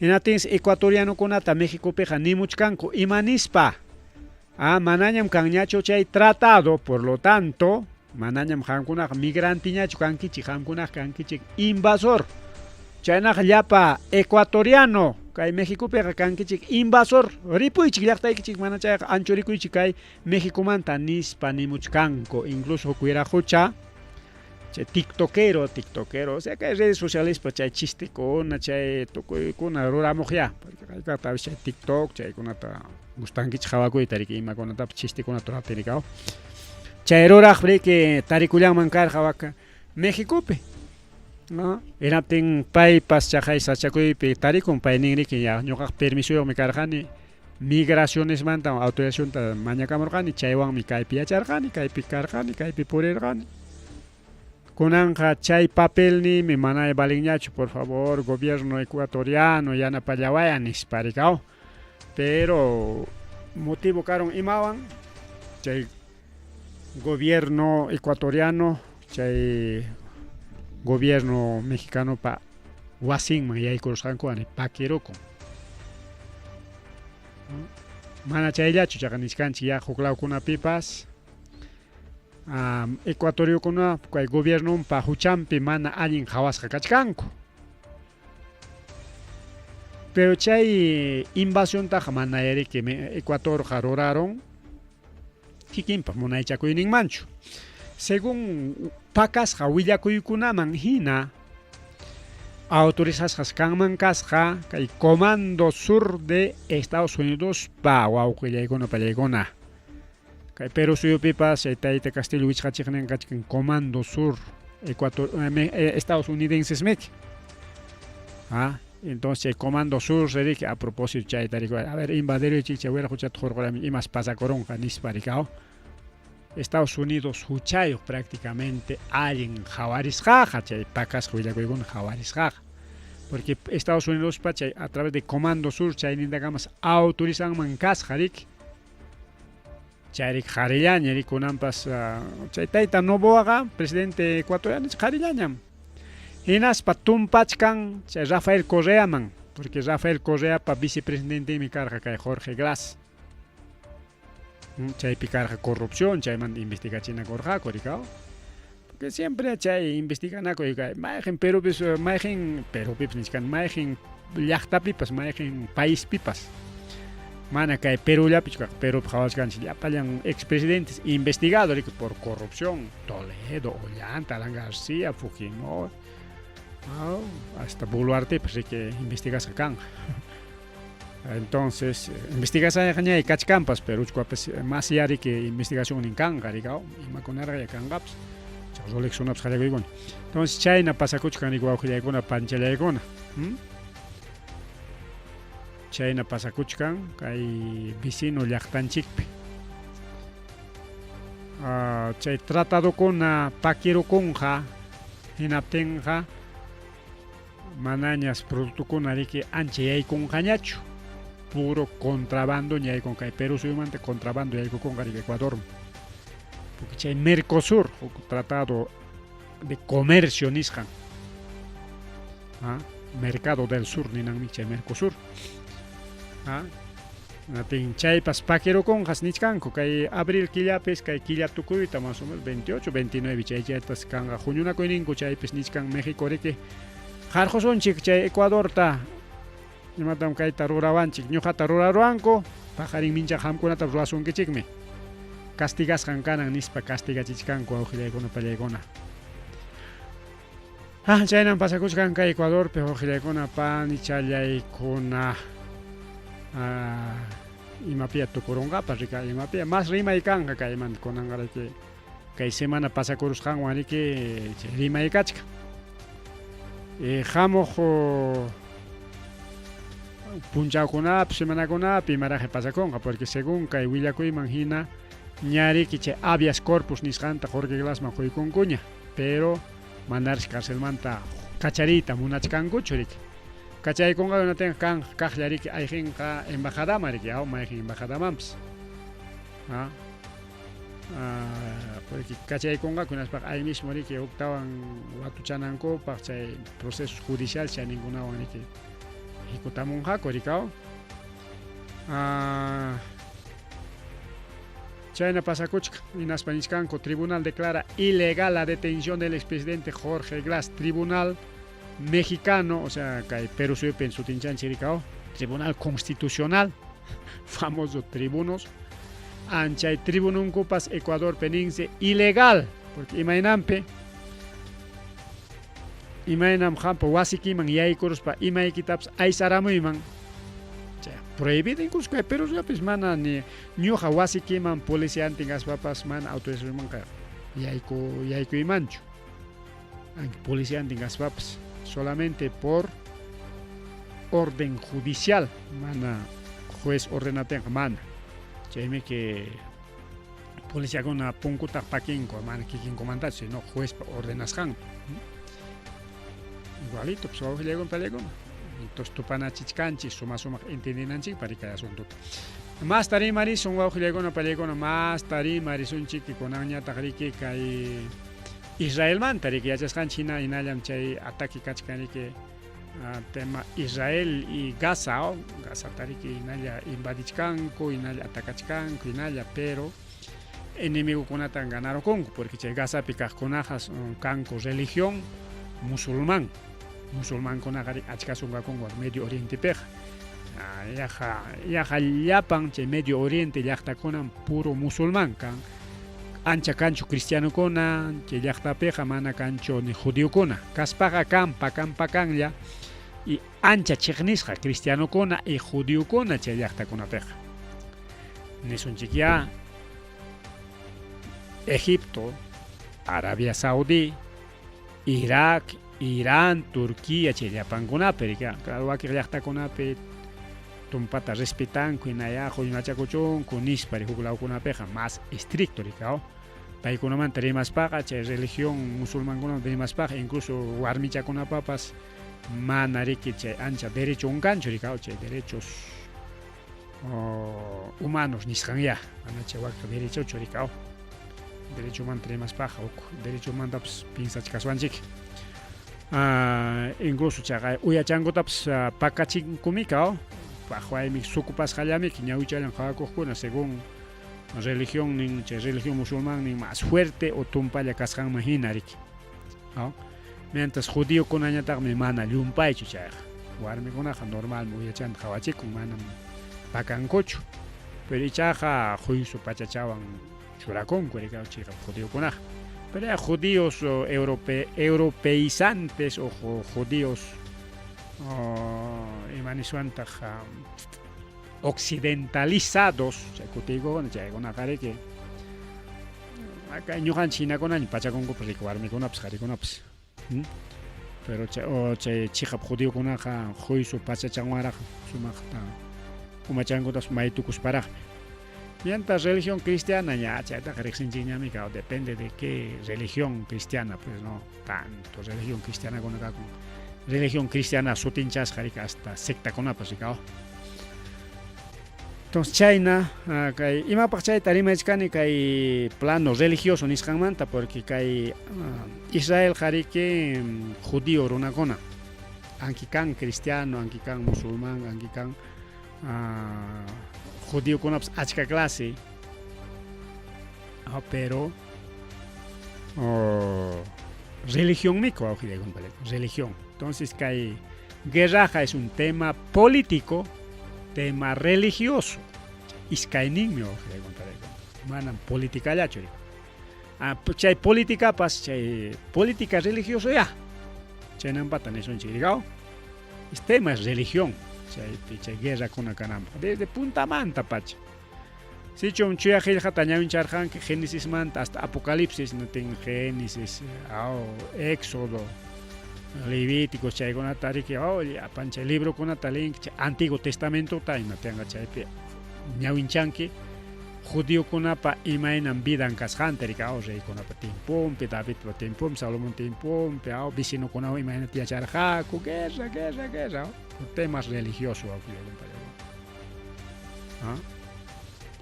en atens ecuatoriano konata México peja ni muchkanko imanispa manañam kanñacho chay tratado, por lo tanto manañam hankunaq migrante ñachu kankichik hankunaq kankichik invasor chaynaq llapa ecuatoriano kay México peja kankichik invasor ripuychik llaqtaykichik mana chay ancho rikuychik kay México manta nispa ni muchkanko incluso kuirajucha chay tiktokero, o sea que hay redes sociales para chay chiste con chay tukuna ruramuqya, porque hay que chay TikTok, chay kunata gustankichik hawakuy tariki ima kunata chiste kuna turatirikao. Chay ruraq que tarikullaman karqa waka Méxicopi. ¿No? Enaptin paypas chaqay sachakuypi tarikun pay ninriki ya ñuqaq permisoyuqmi karqani migraciones manta autorización ta mañakamurqani chaywanmi kaypi yacharqani, kaypi karqani, kaypi purirqani. Kunanja chay papel ni mi mana balinñachu, por favor, gobierno ecuatoriano yana pallawayan nisparikao. Pero motivo karon imawan chay gobierno ecuatoriano, chay gobierno mexicano pa wasinman yaykurusqanku ani pakirukun. Mana chayllachu chaqa niskanchik ya huklawkunapipas Ecuatorio kuna kay gobierno pa huchampi mana allin hawasqa kachkanku. Pero chay invasión taja mana que Ecuador jaroraron kikinpa munaychakuynin manchu. Según pakasqa willakuykunaman hina autorizasqas kanman kasqa kay Comando Sur de Estados Unidos pa wawqillaykuna pallaykuna. Pero suyupipas Taita Castillo wichqachiqnin kachkan Comando Sur estadounidenses mek. Entonces el Comando Sur se dice a propósito chay tarico a ver invadir chicha hubiera huchat jorgorami imas pasacoronja nisparicao. Estados Unidos huchayo prácticamente alguien jawaris jaja chay pacas huilagoigun jawaris jaja. porque Estados Unidos chay, a través de Comando Sur chay nindagamas autorizan mancas harik chayrik harillaña kunampas chay tayta Noboaga presidente ecuatoriano harillañam hinaspa tumpachkan chay Rafael Correa man porque Rafael Correa pa vicepresidente mi carga kay Jorge Glass chay picarga corrupción chay man investigación corja coricao que siempre chay investigan a coiga imagen pero pues imagen pero pipsniscan imagen llaqta pipas imagen país pipas mana kay Perú ya pichka Perú khawaskan ya palan expresidentes investigadores por corrupción Toledo Ollanta Alan García Fujimori hasta Boluarte pues que investigas acá entonces investigas allá y cachcampas pero más yari que investigación en canga digao y maconara ya cangaps Rolex una psala gon entonces China pasa kuchkan igual que con una panchela gon China pasa kuchkan kay vecino llaqtanchikpi chay tratado con paquero conja hinaptenja manañas producto con ariki anche yay conjañacho puro contrabando ñay con kay Perú sumante contrabando yay con gari Ecuador porque chay Mercosur tratado de comercio nisjan mercado del sur ninan chay Mercosur natin chay pas paquero con hasnichkanko kay abril quillapes kay quillatukuita más o menos 28 29 chay tas kanga junio koininko chay pes nichkan México reke jarjosonchik chay Ecuador ta imatam kay tarurawanchik ñuqata ruraruanko pajarin mincha hamkunata ruasunkichikmi castigasqan kanan nispa castigachichkanku awqillaykuna pallaykuna chaynan pasakuchkan kay Ecuador pe awqillaykuna pani challaykuna imapia tukurunqapas rika imapia mas rimay kanqa kayman kunanqarayki kay semana pasakurusqanwan riki rimay kachka hamuq punchawkunapi semanakunapi imaraje pasakunqa porque según kay willakuyman hina ñariki chay habeas corpus nisqanta Jorge Glassman quykunkuña pero mandarish carcelmanta kacharita munachkankuchu riki kachaykunqa unaten kan kaqllariki ayqinqa embajadama riki mayqin embajadamanpas porque kachaykunqa kunaspa ay mismo riki octawan watuchanankupaq chay procesos judicial chay ningunawan riki ejecutamunqaku rikao Chayna pasakuchka inaspa niskanku tribunal declara ilegal la detención del expresidente Jorge Glass tribunal mexicano, o sea, kay Perú supen su tinchanchi rikao tribunal constitucional famoso tribunos anchay tribunun kupas Ecuador peninse ilegal porque imaynam hampo wasikiman yaykuruspa imaykitapas aysaramuiman prohibido incluso kay Perú yapis mana ni ñuqa wasikiman policía antingaspapas mana autorizacionmanqa yayku imanchu policía antingaspapas solamente por orden judicial mana juez ordenatenqa mana chaymi que policía kuna punkuta pakinko mana kikin comandante sino juez ordenasqan igualito pues awqillaygun pallaygun entonces tupanachichkanchik sumaq entendinanchik para kay asuntuta mas tarimari son awqillaykuna pallaykuna mas tarimarisunchik kunanñataq riki kay Israelmanta riki yachasqanchik hina hinallam chay ataque kachkan riki tema Israel y Gaza Gazata riki hinalla invadichkanku hinalla atacachkanku hinalla pero enemigokunata ganarukunku porque chay Gazapi kaqkunaqa kanku religión musulmán kunaqari achka sunqakunku Medio Oriente peqa yaqa llapan chay Medio Oriente llaqtakunan puro musulmán kan ancha kanchu cristianokuna chay llaqtapiqa mana kanchu ni judiokuna kaspaqa kanlla y ancha chiqnisqa cristianokuna y judiokuna chay llaqtakunapiqa nisunchik ya Egipto, Arabia Saudí, Irak, Irán, Turquía, Chillapankunapi, claro, wakiq llaqtakunapi tumpata respetanku hinayajo yunachakuchunku nispari huk lawkunapiqa más estricto rikao paykunamanta rimaspaqa chay religión musulmankuna rimaspaqa incluso warmichakunapapas mana riki chay ancha derecho unkanchu rikaw chay derechos humanos nisqanya mana chay waqta derechochu rikaw derecho manta rimaspaqa uk derecho mantapas pinsachkaswanchik incluso chay uyachankotapas pakachinkumi kaw paqwaymi sukupasqallami ñawichallan qhawakuqkuna según religión nin chay religión musulmán nin más fuerte o tumpalla kasqanman hina riki mientras judío kunañataqmi mana llumpaychu chayqa warmikunaqa normal uyachanta qhawachikun manam pakankuchu pero ichaqa juicio pachachawan churakunku rikaw chayqa judíokunaqa pero judíos europeizantes o judíos imaniswantaq occidentalizados chaykutiykuqa chaykunaqa riki ñuqanchik hinakunaña pachakunkupas riki warmikunapas qarikunapas pero chay chiqap judíokunaqa juicio pachachanwaraq sumaqta umachankutas maytukusparaqmi mientras religión cristiana ña chaytaqa riqsinchikñami depende de qué religión cristiana pues no tanto religión cristiana kunaqa con religión cristiana sutinchasqa rika hasta sectakunapas rikaw entonces chayna kay imapaq chayta rimachkani kay plano religioso nisqanmanta porque kay Israel qariki judío runakuna anki kan cristiano anki kan musulmán anki kan judío kunapas achka clase pero religión mico religión entonces kay guerraja es un tema político tema religioso iskayninmi manan política llachu chay política pas chay política religioso ya chaynampata nisunchik rikaw es tema es religión chay guerra kuna kananpaq desde puntamanta pacha sichum chuya qillqata ñawincharqanki Génesis manta hasta Apocalipsis notin Génesis Éxodo Levítico chaykunata riki apanchay libro kunata linki chay Antiguo Testamento tayna tenga chaypi ñawinchanki judío kunapa imaynan vidan kasqanta rika reykunapa timpumpi Davidpa timpumpi Salomón timpumpi vecinokunawan imaynata yacharqaku guerra temas religiosos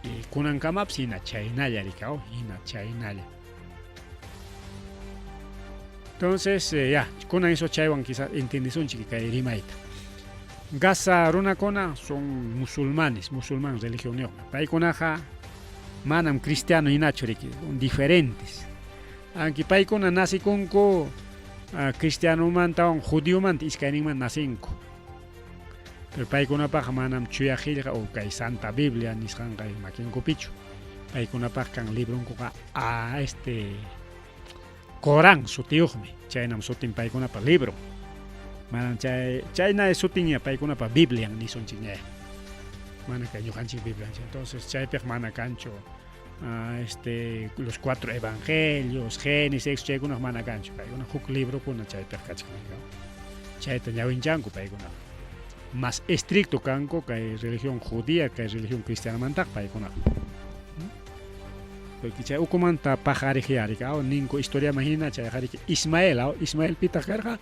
y kunankamapas hina chaynalla rika hina chaynalla entonces ya kunan eso chaywan quizás entendisunchik kay rimayta Gaza runakuna son musulmanes religión paykunaqa manam cristiano hinachu riki diferentes anki paykuna nasikunku cristianomantawan judíomanta iskayninman nasinku pero paykunapaqa manam chuya qillqa o kay Santa Biblia nisqanqa makinkupichu paykunapaqa kan librunkuqa Corán sutiyuqmi chaynam sutin paykunapa libro manam chayna sutinña paykunapa Biblia nisunchik ña mana kay ñuqanchik Biblia entonces chaypiq mana kanchu los 4 evangelios Génesis chaykunaq mana kanchu paykuna huk librokuna chaypiq kachkanqa chayta ñawinchanku paykuna más estricto kanku kay religión judía kay religión cristianamantaq paykuna porque chay ukumanta paqariqyarika ninku historia imagina chay qariki Ismael pita karqa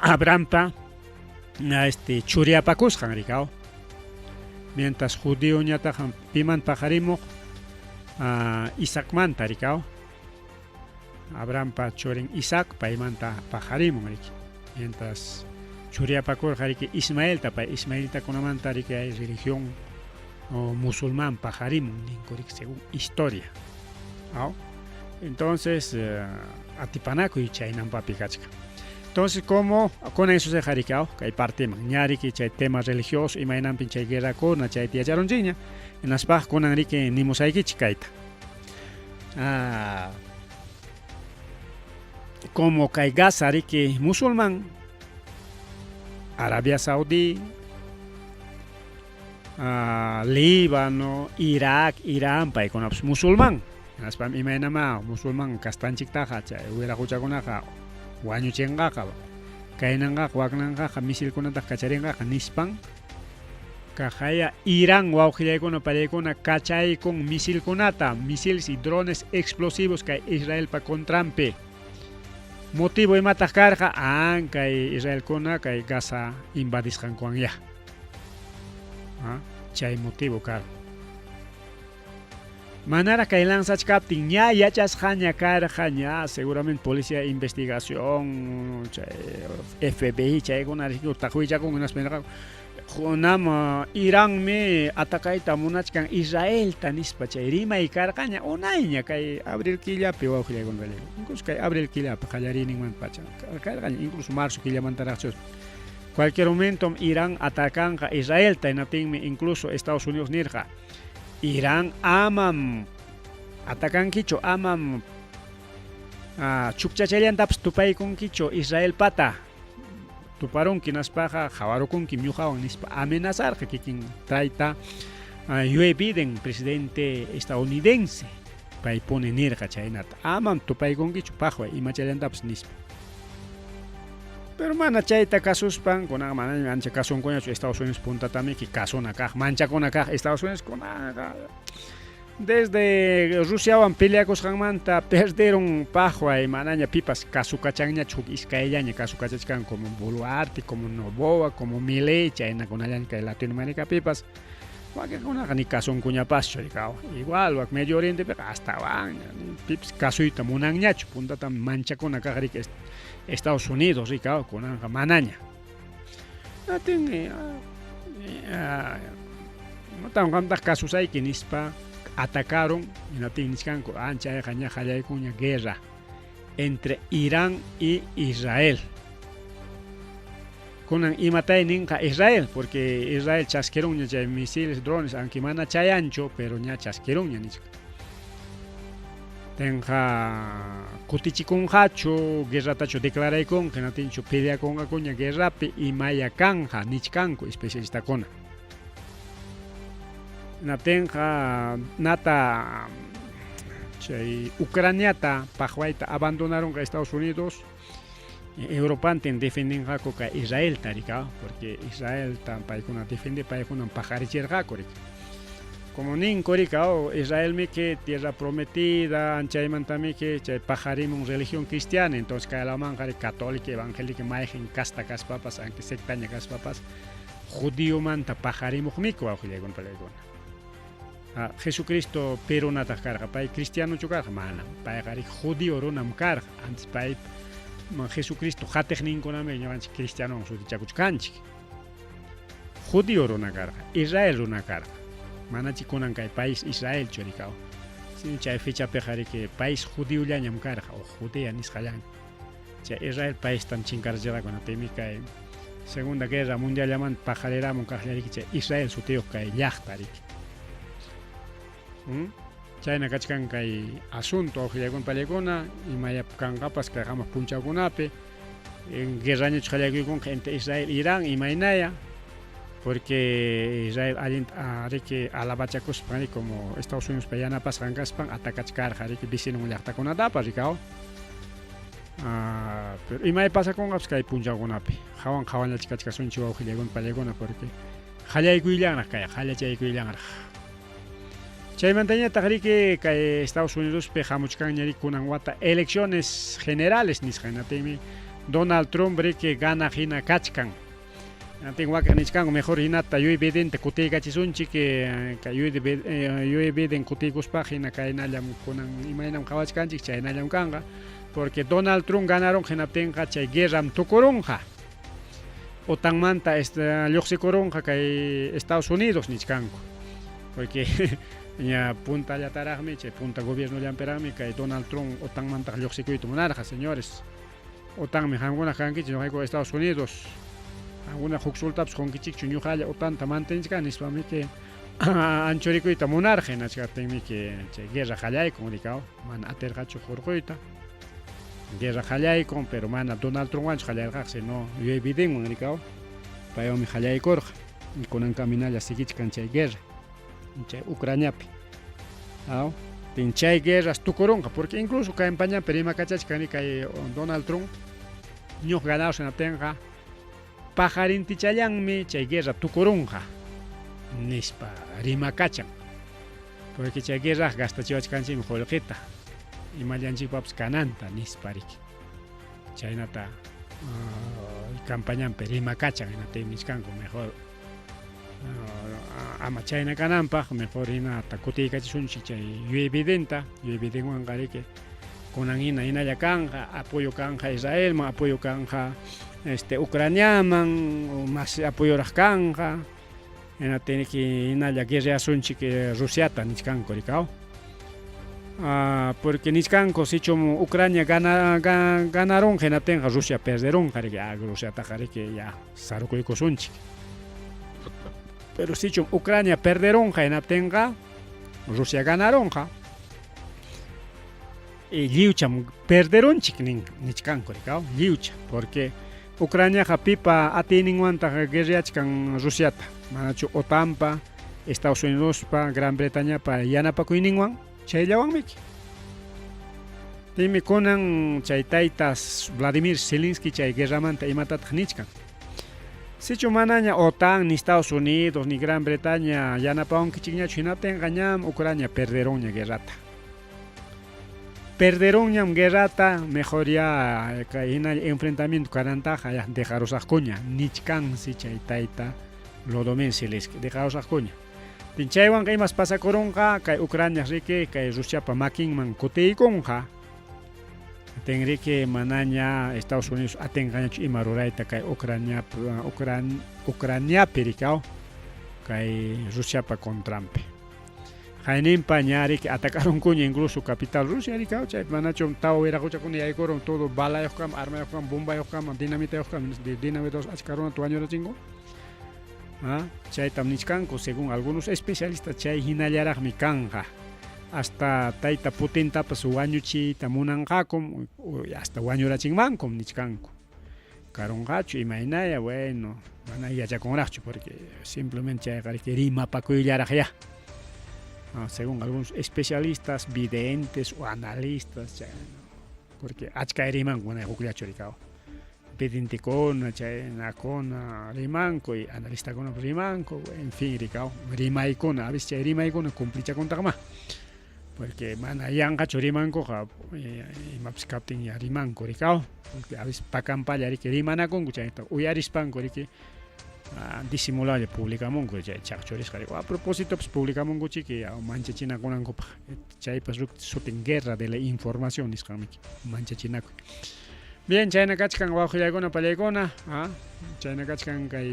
Abrahampa churiapakusqan rika mientras judío ñataqa piman paqarimuq Isaacmanta rika Abrahampa churin Isaac paymanta paqarimun riki mientras churiapakurqa riki Ismaelta pay Ismaelta kunamanta riki religión musulmán paqarimun ninku riki según historia entonces atipanaku chaynampapi kachka entonces como con eso se jarikao kay parte ñari que chay tema religioso imaynanpi chay guerra kuna chay tiacharunchiña en las paj kunan riki nimusayki chikayta como kay Gaza riki musulmán Arabia Saudí Líbano Irak Irán paykunapas musulmán Aspam imaynama musulmán kastanchiktaqa chay wiraquchakunaqa wañuchinqaqa kaynanqa waqnanqa misilkunata kacharinqa nispan kaqaya Irán wawqillaykuna palaykuna kachaykun misilkunata misiles y drones explosivos kay Israelpa contrampi motivo imataq karqa kay Israelkuna kay Gaza invadisqankuanya. Chay motivo kar. Manara kay lanzachkaptin ña yachasqaña karqa ña seguramente policía de investigación chay FBI chaykuna tajuichakun hinaspa Junam Iránmi atacayta munachkan Israelta nispa chay rimay karqaña unayña kay abril killapi wawqillaykunrayku incluso kay abril killapi qallarinninman pacha karqaña incluso marzo killamantaraqchu cualquier momento Irán atacanqa Israelta inatinmi incluso Estados Unidos nirqa Irán amam atacankichu amam chukchachallantapas tupaykunkichu Israel pata tuparunki naspaqa hawarukunki ñuqawan nispa amenazarqa kikin trayta Joe Biden presidente estadounidense pay pone nirqa chaynata amam tupaykunkichu paqway imachallantapas nispa pero mana chayta kasuspan kunaqa mana ancha kasunkuñachu Estados Unidos puntatami ki kasuna kaq manchakuna kaq Estados Unidos kunaqa desde Rusiawan peleakusqanmanta perdieron paqway manaña pipas kasukachanñachu iskayllaña kasukachachkan como Boluarte, como Noboa, como Milei chaynakunallaña kay Latinoamérica pipas wakinkunaqa ni kasunkuñapaschu rikaw igual wak Medio Oriente astawan pipas kasuyta munanñachu puntata manchakuna kaq rika Estados Unidos rikaw kunanqa manaña atin matanqamtaq kasusayki nispa atacaron inatin nisqanku ancha ña qallaykuña guerra entre Irán y Israel kunan imatay ninqa Israel porque Israel chasquirunña chay misiles drones aunque mana chayancho pero ña chasquirunña nisqa tenqa kutichikunqachu guerratachu declaraykunqa inatinchu peleakunqakuña guerrapi imaya kanja nichkanku especialistakuna natenqa nata chay Ucraniata paqwayta abandonaron a Estados Unidos Europanten defendinqaku ka Israel tarika porque Israel tan paykuna defende paykuna paqarichirqaku rika como ninko rika Israel mi que tierra prometida anchaymantami que chay paqarimun religión cristiana entonces kaylamanqa católica evangélica mayjin casta kaspapas aunque sectaña kaspapas judío manta paqarimuqmiku wawqillaykunpalaykuna Jesucristo perunata karqa pay cristiano chukarqa mana payqa judío runam karqa antes pay Jesucristo qatiqninkunami ñuqanchik cristiano sutichakuchkanchik judío runa karqa Israel runa karqa manachi kunan kay país Israel churikaw sino chay fechapiqa que país judíollañam karqa o judea nisqallaña chay Israel país tam chinkarllaqakunapimi kay Segunda Guerra Mundiallamanta paqariramun kaqllariki chay Israel sutiyuq kay llaqta riki chayna kachkan kay asunto awqillaykunpalaykuna imayapkanqapas kay hamaq punchawkunapi guerrañachu qallaykuykunqa entre Israel Irán imaynaya porque Israel allinta riki alabachakuspan como Estados Unidos yanapasqan kaspan atacachkarqa riki vecino llaqtakunatapas rikaw pero imay pasakunqapas kay punchawkunapi hawanllachkachkasunchik awqillaykunpalaykuna porque qallaykuyllañraq kay qallachaykuyllañraq Chaymantañataq riki kay Estados Unidos hamuchkanña kunan wata elecciones generales nisqanatimi Donald Trump riki gana hina kachkan natin waqaq nisqanku mejor hinata Joe Bidenta kutiykachisunchik Joe Biden kutiykuspa hina kaynallam kunan imaynam qhawachkanchik chaynallam kanqa porque Donald Trump ganaron hinaptinqa chay guerram tukurunqa OTANmanta lluqsikurunqa kay Estados Unidos nisqanku porque ña punta llataraqmi chay punta gobierno llamperaqmi kay Donald Trump OTANmanta lluqsikuyta munarqa señores OTANmi hankuna kankichik ñuqayku Estados Unidos hankuna huksultapas qunkichikchu ñuqalla OTANta mantenchkan nispami que anchurikuyta munarqa hinachkaptinmi que chay guerra qallaykun rikaw mana atirqachu hurquyta guerra qallaykun pero mana Donald Trumpwanchu qallarqaqa sino Joe Bidenwan rikaw paywanmi qallaykurqa y kunan caminalla sigichkan chay guerra chay Ucraniapi tin chay guerras tukurunqa porque incluso kay pañapi rimakachachkani kay Donald Trump ñuq ganados hinatinqa pajarintichallanmi chay guerra tukurunqa nispa rimakachan porque chay guerra gastachiwachkanchikmi qullqita imallanchikpapas kananta nispa riki chaynata campañanpi rimakachan hinata nishkanku mejor ama chayna kananpaq mejor hinata kutiykachishunchik chay lluevidenta lluevidenwanqa riki kunan hinalla kanja apoyo kanja Israelman apoyo kanja Ucraniaman mas apoyoraq kanja hinatiki hinalla guerreasunchik Rusiata nishkanku rikaw porque nishkanku sichum Ucrania ganaron hinatenqa Rusia perderon riki Rusiataqa riki ya sarukuykusunchik pero sichum Ucrania perderon hinatenqa Rusia ganaron y liucham perderonchik nishkanku rikaw liucha porque Ucrania pipa atininwanta guerreachkan Rusiata manachu OTANpa Estados Unidospa Gran Bretañapa yanapakuyninwan chayllawanmiki timi kunan chay taytas Vladimir Zelensky chay guerramanta imatataq nichkan sichu manaña OTAN ni Estados Unidos ni Gran Bretaña yanapawankichikñachu hinatenqa ñam Ucrania perderonña guerrata perderonñam guerrata mejor ya hina enfrentamiento karantaqa ya dejarosaqkuña nichkansi chay tayta Volodymyr Zelensky dejarosaqkuña chaywanqa imas pasakurunqa kay Ucrania riki kay Rusiapa makinman kutiykunqa ten riki manaña Estados Unidos atenqañachu ima rurayta kay Ucraniapi rikaw kay Rusiapa contrampi hayninpa ña riki atacarunkuña incluso capital Rusia rikaw chay manachu tawa wiraquchakuna yaykurun todo balayuqkama armayuqkama bombayuqkama dinamitayuqkama dinamitos achkaruna tuwañurachinku chaytam nishkanku según algunos especialistas chay hinallaraqmi kanja hasta tayta Putintapas wañuchiyta munanqakum hasta wañurachinmankum nishkanku karunqachu imaynaya bueno mana yachakunraqchu porque simplemente chayqa riki rimapakuylaraqya según algunos especialistas videntes o analistas chay, porque achka rimanku mana hukllachu rikaw pedintikuna chaynakuna rimanku y analistakuna rimanku en fin rikaw rimaykuna a veces chay rimaykuna cumplichakuntaqma porque mana yanqachu rimankuqa imapas kaptin ya rimanku rikaw porque a veces pakanpalla riki rimanakunku chayta uyarispanku riki disimulalla publicamunku chay chaqchurisqa riki a propósito pues publicamunkuchiki manchachinakunankupaq chaypas sutin guerra de la información nisqanmiki manchachinakuy bien, chayna kachkan wawqillaykuna pallaykuna chayna kachkan kay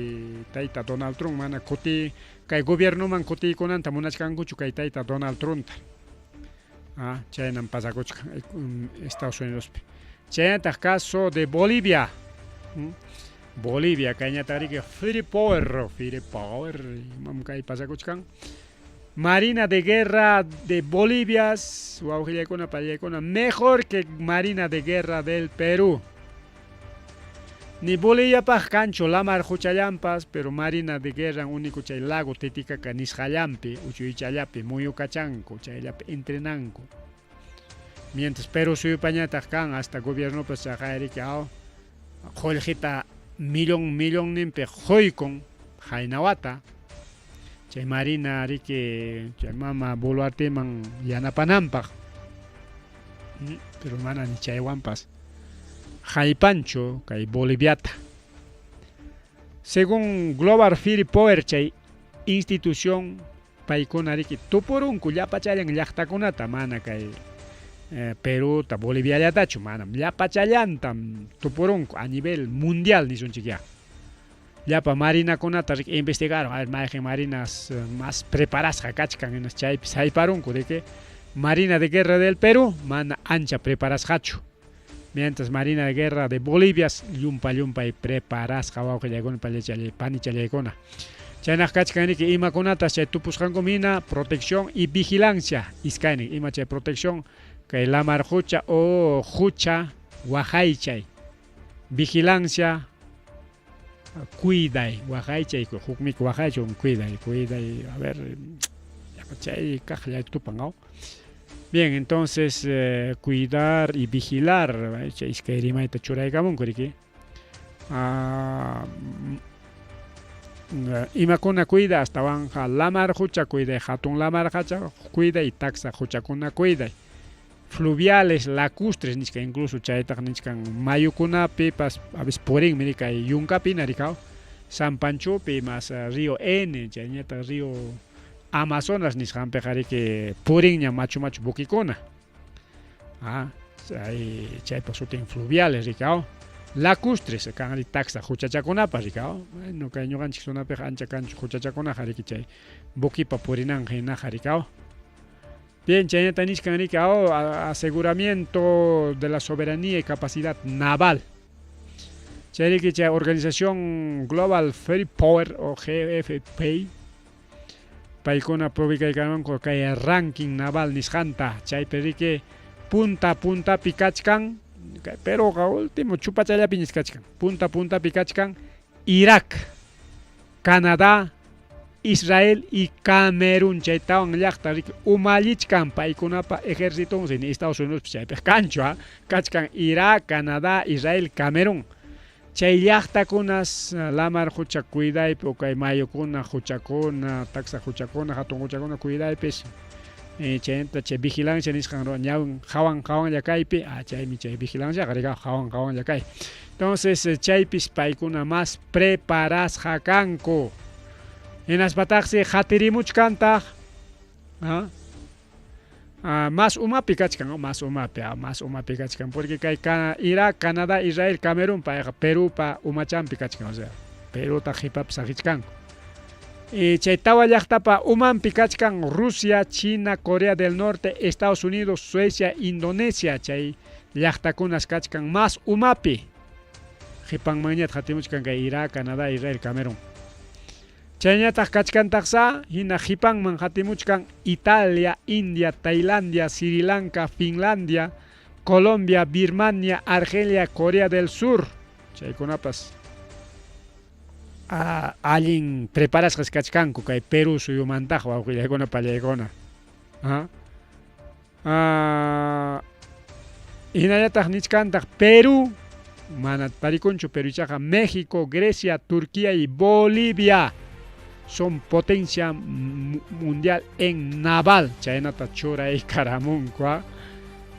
tayta Donald Trump mana kay gobiernoman kutiykunanta munachkankuchu kay tayta Donald Trumpta chaynan pasakuchkan Estados Unidospi chaynataq caso de Bolivia Bolivia kayñataq riki free power imam kay pasakuchkan Marina de guerra de Bolivia, wawqillaykuna pallaykuna mejor que Marina de guerra del Perú. Ni Boliviapaq kanchu lamar huchallampas, pero Marina de guerra único chay lago Titicaca nisqallampi, uchuychallapi muyukachanku, chayllapi entrenanku. Mientras Perú suyupañataq kan hasta gobierno pues chaqayriki qollqita millón nimpi qoykun haynawata. Chay Marina riki chay mama Boluarteman yanapananpaq pero mana ni chaywanpas haypancho kay Boliviata según Global Free Power chay institución paykuna riki tupurunku llapachallan llaqtakunata mana kay Perú ta Boliviallatachu mana llapachallantam tupurunku a nivel mundial nisunchik ya llapa marinakunata investigaron a ver mayqin marinas más preparadas kachkan en chaypis hayparunku de que Marina de guerra del Perú mana ancha preparasqachu mientras Marina de guerra de Bolivia llumpa y preparasqa wawqillaykuna panichalyaykuna chaynaq kachkan riki imakunatas chay tupusqanku mina protección y vigilancia iskaynin ima chay protección kay lamar hucha o hucha waqaychay vigilancia cuiday waqaychay hukmik waqaychu cuiday a ver chay kaqlla tupangaw bien entonces cuidar y vigilar chay iskay rimayta churaykamunku riki imakuna cuida hasta wanja lamar hucha cuiday hatun lamar hacha cuiday taxa huchakuna cuiday fluviales, lacustres, nichka incluso chaytaq nichkan mayukunapi pas a veces purin miri kay yunkapi narikao San Panchopi mas río N, chayñataq río Amazonas nisqanpi qariki purinña machu machu bukikuna. Chaypas sutin fluviales rikao. Lacustres kan taxa huchachakunapas rikao. Bueno, kay ñuqanchik sunapiqa ancha kanchu huchachakunaqa riki chay bukipa purinan hinaqa rikao. Bien, chayñata nisqan rikao aseguramiento de la soberanía y capacidad naval. Chay Organización Global Ferry Power o GFP paykuna publicaykamanku kay ranking naval nisqanta chaypi riki punta pikachkan pero último chupachallapi niskachkan punta pikachkan Irak, Canadá, Israel y Camerún chaytawan llaqta riki umallichkan paykunapa ejército en Estados Unidos chaypi kanchu kachkan Irak, Canadá, Israel, Camerún. Chay llaqtakunas lamar hucha cuidaypi o kay mayukuna huchakuna taxa huchakuna hatun huchakuna cuidaypis chayta chay vigilancia nisqan ñawin hawan llakaypi chaymi chay vigilancia qarika hawan llakay. Entonces chaypis paykuna más preparasqa kanku hinaspataqsi hatirimuchkantaq más umapi kachkan porque kay Irak, Canadá, Israel, Camerún Perú pa umachampi kachkan, o sea Perú ta hipap sagichkan. Chay tawa llaqtapa umanpi kachkan Rusia, China, Corea del Norte, Estados Unidos, Suecia, Indonesia chay llaqtakunas kachkan más umapi hipanmanñata hatimuchkan kay Irak, Canadá, Israel, Camerún. Chayñataq kachkantaqsa hina hipanman hatimuchkan Italia, India, Tailandia, Sri Lanka, Finlandia, Colombia, Birmania, Argelia, Corea del Sur. Chaykunapas allin preparasqas kachkanku kay Perú suyumantaq wawqillaykuna pallaykuna. Hinallataq nichkantaq Perú mana parikunchu Peruchaqa México, Grecia, Turquía y Bolivia son potencia mundial en naval. Chaynata churay karamunku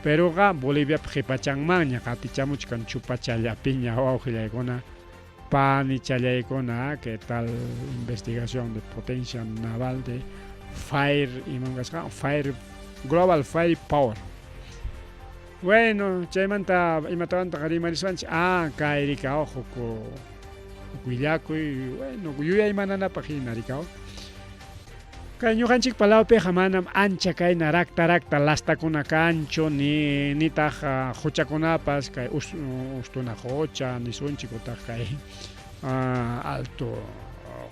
Peruqa Bolivia qhipachanmanña qatichamuchkan chupachallapiña wawqillaykuna pani challaykuna que tal investigación de potencia naval de Fire Global Fire Power. Bueno, chaymanta imatawanta qarimariswanchik kay rikao hukullakuy bueno yuyay mananapaq hina rikao kay ñuqanchik palawpiqa manam ancha kayna rakta lastakuna kanchu nitaq huchakunapas kay ustuna hucha nisunchik utaq kay alto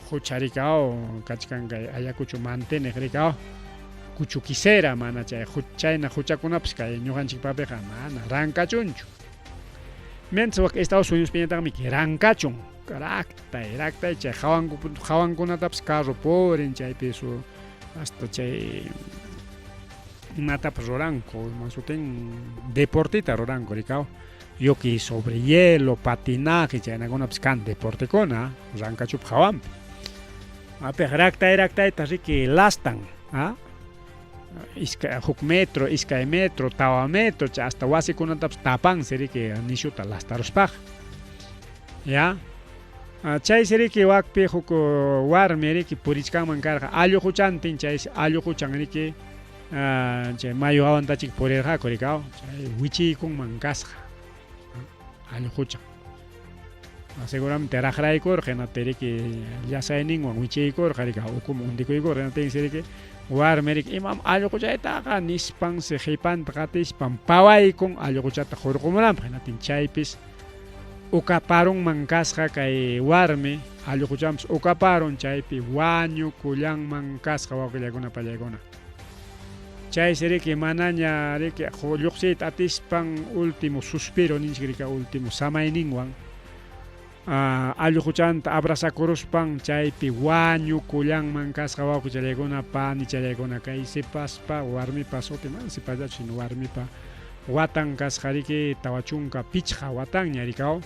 hucha rikao kachkan kay ayakuchu manteneq rikao kuchu quisera mana chayna huchakunapas kay ñuqanchikpapiqa mana rankachunchu. Mientras wak Estados Unidos piñataqmi rankachun rakta chay hawankunatapas carro purin chaypi hasta chay imatapas ruranku masutin deportita ruranku rikao yoki sobre hielo, patinaje chaynakunapas kan deportekuna rankachup hawanpi rakta riki lastan huk metro, iskay metro, tawa metro hasta wasikunatapas tapan siriki nishuta lastaruspaq ya chay siriki wakpi huk warmi riki purichkanman karqa allu huchantin chay allu huchan riki chay mayu awantachik purirqaku rikao chay wichiykunman kasqa allu huchan seguramente raqraykurqa hinata riki llasayninwan wichiykurqa rika ukuma undikuykurqa hinata siriki warmi riki imam alluquchaytaqa nispansi qhipanta qatispan pawaykun alluquchata hurqumunanpaq hinatin chaypis ukaparunman kasqa kay warmi alluquchapas ukaparun chaypi wañukullanman kasqa wawqillaykuna pallaykuna chaysi riki manaña riki lluqsiyta atispan último suspiro ninchik rika último samayninwan alluquchanta abrazakuruspan chaypi wañukullanman kasqa wawqillaykuna pani challaykuna kay sipaspa warmipas utiman sipallachu sino warmipa watan kasqa riki tawa chunka pichqa watanña rikao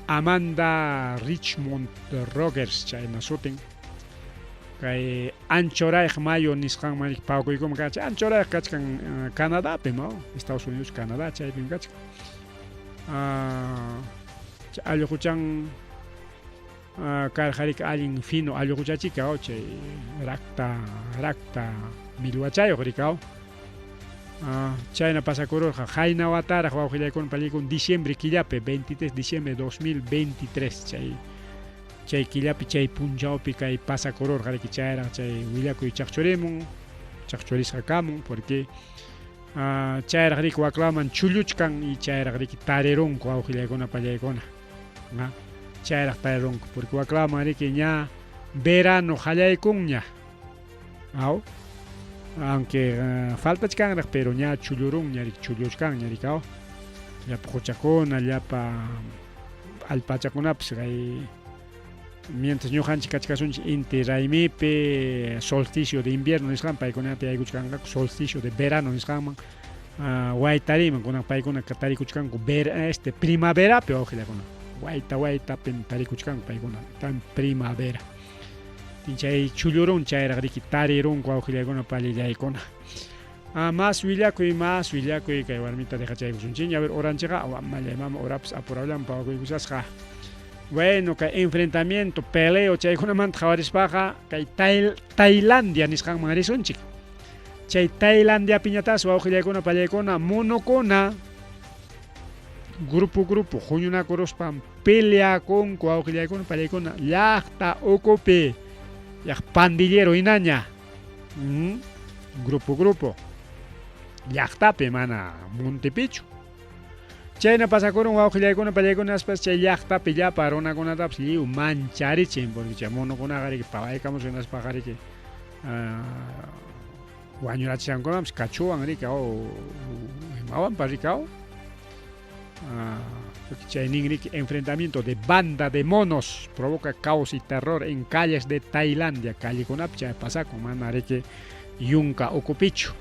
Amanda Richmond Rogers chayna sutin kay anchorayq mayo nisqanman pawkuykum kachkan anchorayq kachkan Canadapi no Estados Unidos Canadá chaypim kachkan chay allquchan karqarik allin fino allquchachika chay rakta millwachayuq rikaw chayna pasakururqa qayna wataraq wawqillaykuna pallaykuna diciembre killapi 23 diciembre 2023 chay killapi chay punchawpi kay pasakururqa chayraq chay willakuy chaqchurimun chaqchurisqa kamun porque chayraq riki waklaman chulluchkan y chayraq riki tarirunku wawqillaykuna pallaykuna chayraq tarirunku porque waklaman riki ña verano qallaykunña aunque faltachkanraq pero ña chullurunña riki chulluchkanña rikaw llapa quchakuna llapa alpachakunapas kay mientras ñuqanchik kachkasunchik inti raymipi solsticio de invierno nisqan paykunapi yaykuchkanqa solsticio de verano nisqanman waytariman kunan paykuna tarikuchkanku primaverapi wawqillaykuna waytapi tarikuchkanku paykuna tan primavera chay chullurun chayraq riki tarirunku wawqillaykuna pallillaykuna más willakuy kay warmita dejachaykusunchik a ver oranchikqa mallayman orapas apurabllaman pawakuykusasqa bueno kay enfrentamiento peleo chaykunamanta qawarispaqa kay Tailandia nisqanman risunchik chay Tailandia piñatas wawqillaykuna pallaykuna monokuna grupo huñunakuruspan peleakunku wawqillaykuna pallaykuna llaqta ukupi pandillero hinaña grupo llaqtapi mana montepichu chayna pasakurun wawqillaykuna pallaykunaspas chay llaqtapi llapa runakunatapas lliw mancharichin porque chay monokunaqa riki pawaykamus hinaspaqa riki wañurachishankunapas kachuwan riki imawanpas rikaw chay nin riki enfrentamiento de banda de monos provoca caos y terror en calles de Tailandia callekunapi chay pasakun mana riki yunka ukupichu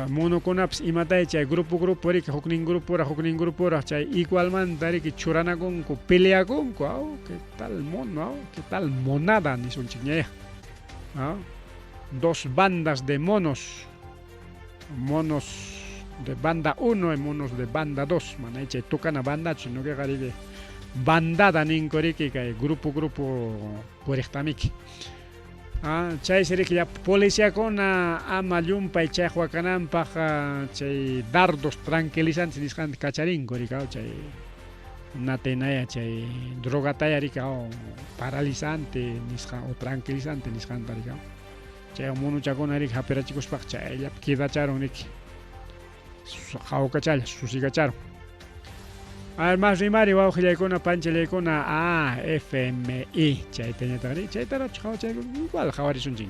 monokunapas imatay chay grupo riki huknin grupura chay igualmanta riki churanakunku peleakunku qué tal mono qué tal monada nisunchik ñaya dos bandas de monos de banda 1 y monos de banda 2 mana chay tukana banda sino que riki bandada ninku riki kay grupo puriqtamiki chay siriki ya policiakuna ama llumpay chay huakananpaq chay dardos tranquilizantes nisqanta kacharinku rikaw chay natenaya chay drogataya rikaw paralizante nisqa o tranquilizante nisqanta rikaw chay monuchakuna riki hapirachikuspaqa chayllapi kidacharon riki hawkachala susigacharon más rimari wawqillaykuna panchallaykuna FMI chaytañataqri chaytarachu qhawachayku igual qhawarisunchik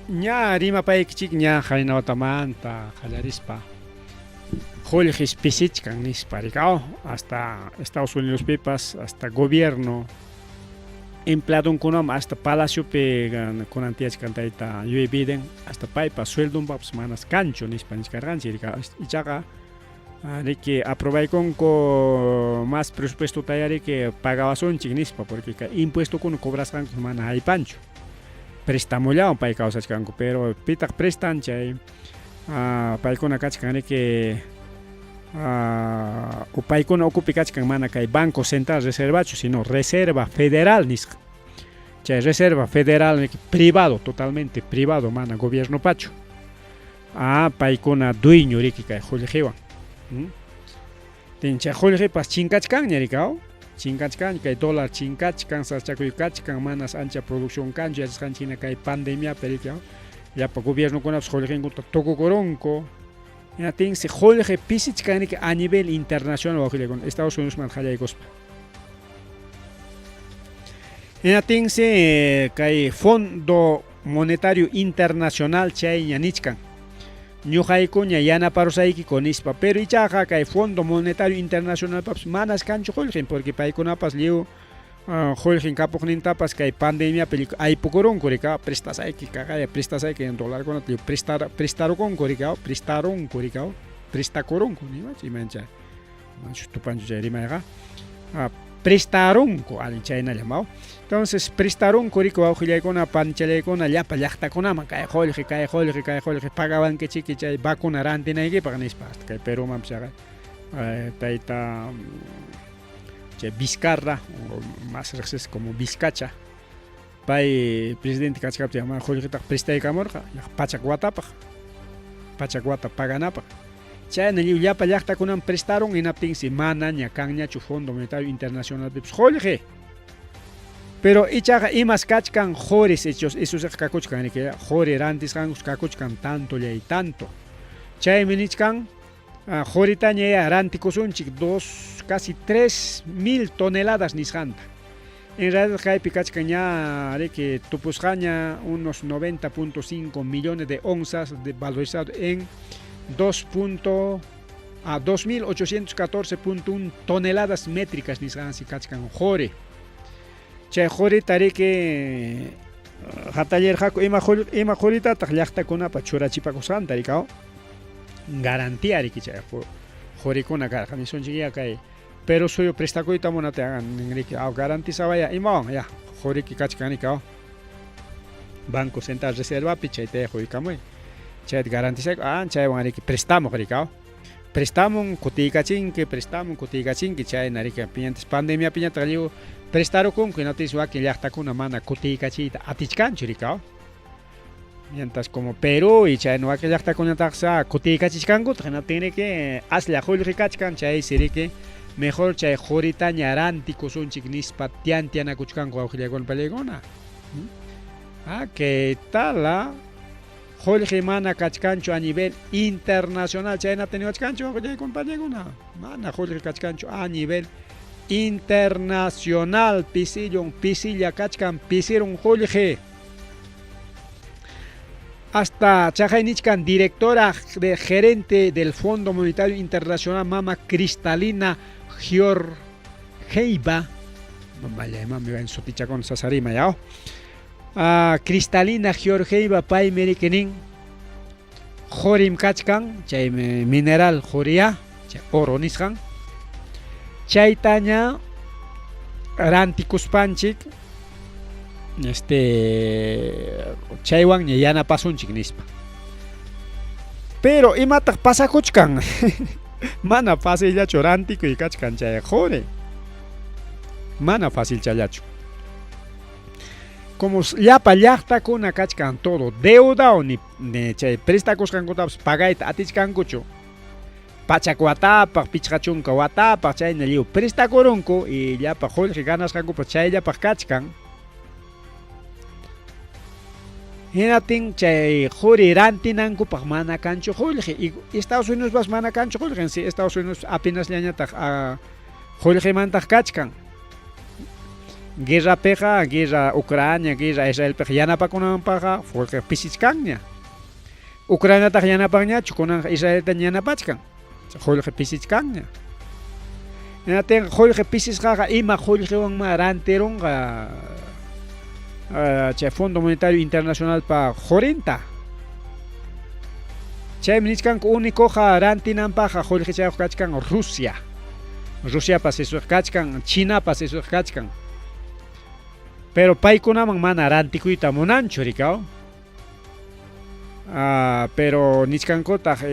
ña rimapaykichik ña qayna watamanta qallarispa qullqis pisichkan nispa rikaw hasta Estados Unidos pipas hasta gobierno empleadonkunaman hasta palaciopi kunantiachkantayta yuybiden hasta paypas sueldonpapas manas kanchu nispa niskarqanchik rika ichaqa riki aprobaykunku más presupuestota riki pagawasunchik nispa porque impuestokuna cobrasqanku mana haypanchu préstamollawan pay kawsachkanku pero pitaq prestan chay paykuna kachkan riki paykuna ukupi kachkan mana kay Banco Central Reservachu sino Reserva Federal nisqa chay Reserva Federal privado totalmente privado mana gobierno pachu paykuna dueño riki kay qullqiwan chay qullqipas chinkachkanña rikaw chinkachkan kay dólar chinkachkan sachakuykachkan manas ancha producción kanchu yachasqanchikna kay pandemiapi rikaw llapa gobiernokunapas qullqinkuta tukukurunku tinsi qullqi pisichkan riki a nivel internacional wawqillaykuna Estados Unidos man qallaykuspa tinsi kay Fondo Monetario Internacional chay ña nichkan ñuqaykuña yanaparusaykiku nispa pero ichaqa kay Fondo Monetario Internacional papas manas kanchu qullqin porque paykunapas lliw qullqin kapuqnintapas kay pandemiapi aypukurunku rika prestasayki en dólarkunata prestarukunku rikaw prestakurunku nimachi imancha tupanchu chay rimayqa prestarunku ali chayna llamado. Entonces prestarunku rico auxillaykuna panchallaykuna llapa llaqtakunaman kay qulqi pagaban que chiqui chay vacuna rantinaykipaq nispa hasta kay Peruman chaqa tayta chay Vizcarra o más veces como Vizcacha pay presidente kachkapti ama qulqitaq prestaykamurqa Pachacuata paganapaq chayna llapa llaqtakunaman prestaron hinaptinsi mana ña kanñachu Fondo Monetario Internacional pipas qulqi. Pero ichaqa imas kachkan jores hechos esos kakuchkan que jore rantiskan kakuchkan tanto y tanto. Chaymi nichkan jorita ña rantikusunchik casi 3.000 toneladas nisqanta. En realidad kaypi kachkan ña que tupusqaña unos 90.5 millones de onzas de valorizado en 2.814.1 toneladas métricas nisqansi kachkan jore. Chay jorita que hataller ima jorita llaqtakunapa churachipakusqanta rikao garantía riki chay jorikuna karqanisunchik kay pero suyo prestakuyta munata hagan riki garantizawaya imawan ya joriki kachkani kao Banco Central Reservapi chayta jorikamuy chay garantizay chaywan riki prestamo rikao prestamon kutikachinki chay narika piñantes pandemia piñata qalliw prestarukunku inatis wakin llaqtakuna mana kutikachiyta atichkanchu rikao mientras como Perú y chay wakin llaqtakunataqa kutikachishkankutaq hinaptin que aslla qulqi kachkan chay siriki mejor chay jorita ña rantikusunchik nispa tiantiyanakuchkanku awqillaykuna pallaykuna que tal qulqi mana kachkanchu a nivel internacional chayna teniwachkanchu awqillaykuna pallaykuna mana qulqi kachkanchu a nivel internacional pisilla kachkan pisirun qulqi hasta chaqaynichkan directora de gerente del Fondo Monetario Internacional mama Cristalina Georgieva mami va en sotichakon sasarima ya Cristalina Georgieva pay merikenin jorim kachkan chay mineral joria chay oro nisqan chaytaña rantikuspanchik chaywan ña yanapasunchik nispa pero imataq pasakuchkan mana facillachu rantikuy kachkan chay jore mana fácil challachu como llapa llaqtakuna kachkan todo deuda o ni chay prestakusqankutapas pagayta atichkankuchu Pachacuatapaq pichqachunka watapaq chayna lliw prestakurunku y llapa qulqi ganasqankupas chayllapaq kachkan hinaptin chay quri rantinankupaq mana kanchu qulqi y Estados Unidos mana kanchu qulqi si Estados Unidos apenas llañataq qulqimantaq kachkan guerra Ucrania guerra Israelpaq yanapakunanpaqa qulqi pisichkanña Ucraniataq yanapaqñachu kunan Israelta yanapachkan qulqi pisichkanña hinaptin qulqi pisisqaqa ima qulqiwanma rantirunqa chay Fondo Monetario Internacional pa 40 chaymi nichkanku unikoqa rantinanpaqa qulqi chayuq kachkan Rusiapas isuq kachkan Chinapas isuq kachkan pero paykunaman mana rantikuyta munanchu rikao pero nichkankutaq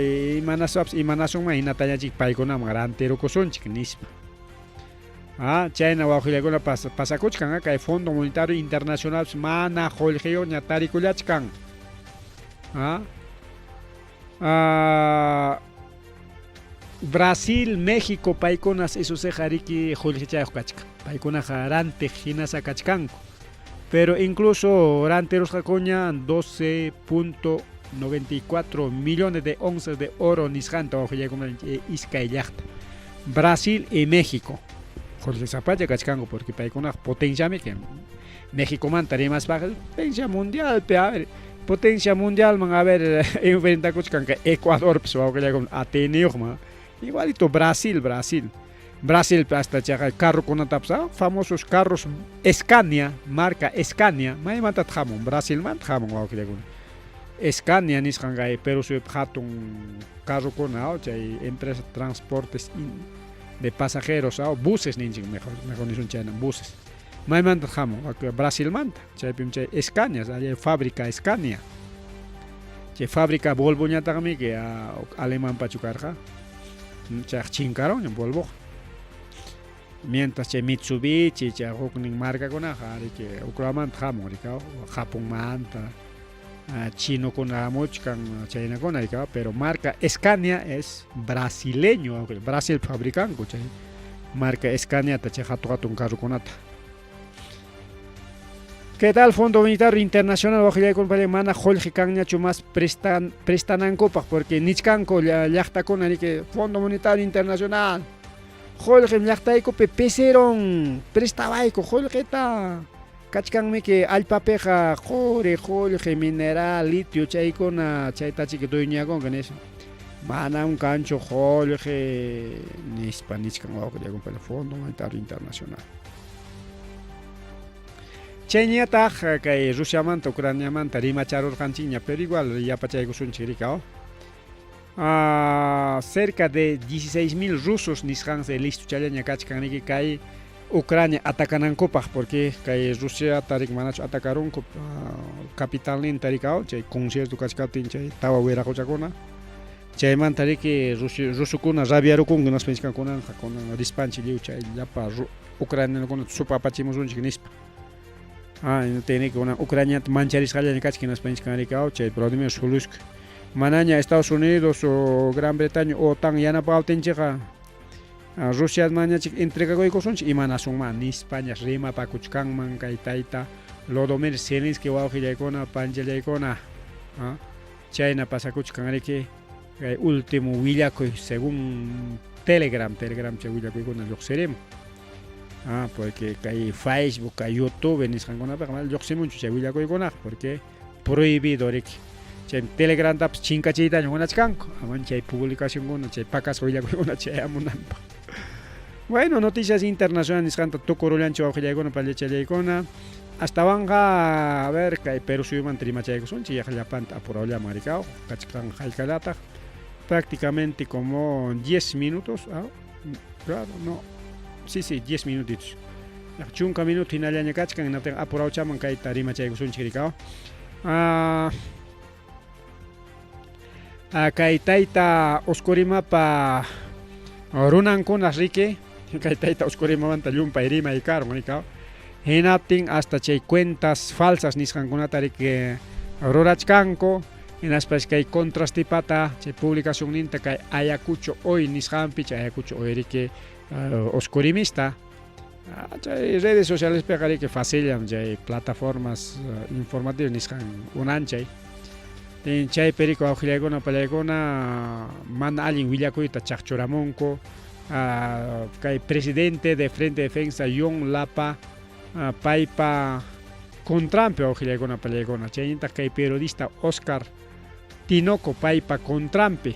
imanasunman hinatañachik paykunaman rantirukusunchik nispa chayna wawqillaykuna pasakuchkan kay Fondo Monetario Internacional mana qulqiyu ña tarikullachkan Brasil, México paykunas isuseqa riki qulqichayuq kachkan paykunaqa rantiq hinasa kachkanku pero incluso rantirusqakuña 12.94 millones de onzas de oro nisqanta wawqillaykuna iskay llaqta Brasil y México qulqisapalla kachkanku porque paykunaqa potenciami que México manta rimaspaqa potencia mundial potencia mundial man enfrentakuchkan que Ecuador pues wawqillaykuna ateniyuqman igualito Brasil hasta chaqa carrukunatapas famosos carros Scania marca Scania maymanta hamun Brasil manta hamun wawqillaykuna Scania nisqan kay Perú hatun carrukuna chay empresa transportes de pasajeros, buses ninchik mejor ni son chayna buses. Maymanta jamo, Brasil manta, chaypim chay Scania, allá fábrica Scania. Chay fábrica Volvo ñataqmi que alemán pachukarqa. Chay chinkaron en Volvo. Mientras chay Mitsubishi, chay huknin marca kunaqa que ukramanta jamo rikao, Japón manta. Chino con muchkan chayna con pero marca Scania es brasileño, Brasil fabricante, chay marca Scania ta chay hatun carro conata. ¿Qué tal Fondo Monetario Internacional wajilla con mana Jorge Cañacho más prestananco porque nichkanko llaqta con que Fondo Monetario Internacional Jorge llaqtaiko pepeseron prestabaiko Jorge ta Kachkanmi que alpapeja Jorge mineral litio chaykuna chaytachi que doña con eso. Mana un cancho Jorge nispa nichkan waqilla con el Fondo Monetario Internacional. Chayñataq kay Rusiamanta Ucraniamanta rimacharurqanchikña pero igual yapachaykusunchik rikao. Cerca de 16.000 rusos nisqanse listo challaña kachkanriki kay Ucrania atacanankopaq porque kay Rusia tarik manachu atacarunku capitalninta rikao chay concierto kachkatin chay tawa wiraquchakuna chaymanta riki rusukuna rabiarukunku naspenchkankuna kunan rispanchi liw chay llapa ucranianakuna supapachimusunchik nispa. Tiene que una Ucrania mancharisqallaña kachki naspenchkan rikao chay problema solushka. Manaña Estados Unidos o Gran Bretaña OTAN yanapawtinchikqa Rusia mañachik entregakoykusunchik imanasunman ni España rima pakuchkanman kay tayta Lodomir Zelensky wawqillaykuna panchallaykuna chayna pasakuchkanriki kay último willakuy según Telegram chay willakuykuna lluqsirimun. Porque kay Facebook, kay YouTube nisqankunapiqa mal lluqsimunchu chay willakuykuna porque prohibido riki. Chay Telegram tapas chinkachiytaña munachkanku aman chay publicacionkuna chay pakas willakuykuna chay amunanpaq. Bueno, noticias internacionales nisqanta tukurullanchik wawqillaykuna pallichallaykuna. Hasta a ver kay Perú suyumanta rimachaykusunchik yaqllapanta apurawllaman rikao kachkan hayk'allataq prácticamente como 10 minutos. Claro, no. Sí, 10 minutitos. Chunka minutos hinallaña kachkan hinaptin apurawchaman kayta rimachaykusunchik rikao. Kay tayta Oscurimapa runankunas riki kay tayta Oscurimamanta llumpay rimaykaron rikao. Hinaptin hasta chay cuentas falsas nisqankunata riki rurachkanku. Hinaspash kay contrastipata chay publicacionninta kay Ayacucho Hoy nisqanpi chay Ayacucho Hoy riki oscurimista. Chay redes sociales pegari que facilitan chay plataformas informativas nisqan unanchay. Chay perico wawqillaykuna pallaykuna mana allin willakuyta chaqchuramunku. Kay presidente de Frente de Defensa John Lapa paypa contrampi wawqillaykuna pallaykuna. Chaynintaq kay periodista Oscar Tinoco paypa contrampi.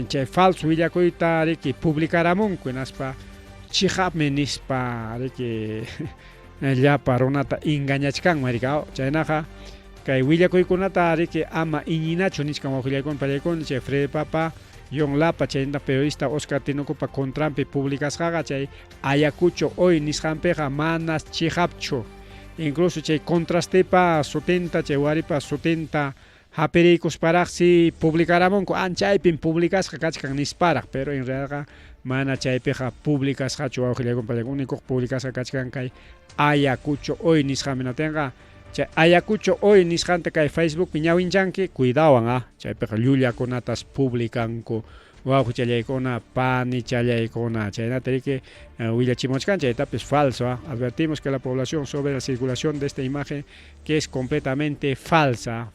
Chay falso willakuyta riki publicaramunku hinaspa chihapmi nispa riki llapa runata engañachkanman rikao. Chaynaqa kay willakuykunata riki ama iñinachu nishkan wawqillaykuna pallaykuna chay Fred Papa John Lapa chaynta periodista Oscar Tinocopa contrampi publicasqaqa chay Ayacucho Hoy nisqanpiqa manas chihapchu. Incluso chay contrastepa sutenta chay waripa sutenta hapiriykusparaqsi publicaramunku anchaypin publicasqa kachkan nisparaq pero en realidad mana chaypiqa publicasqachu wawqillaykuna pallaykuna único publicasqa kachkan kay Ayacucho Hoy nisqaminatinqa chay Ayacucho Hoy nisqanta kay Facebook ñawinchanki cuidawan chaypiqa llullakunatas publicanku wawqichallaykuna panichallaykuna chaynata riki willachimuchkan chaytapis falso. Advertimos que la población sobre la circulación de esta imagen que es completamente falsa.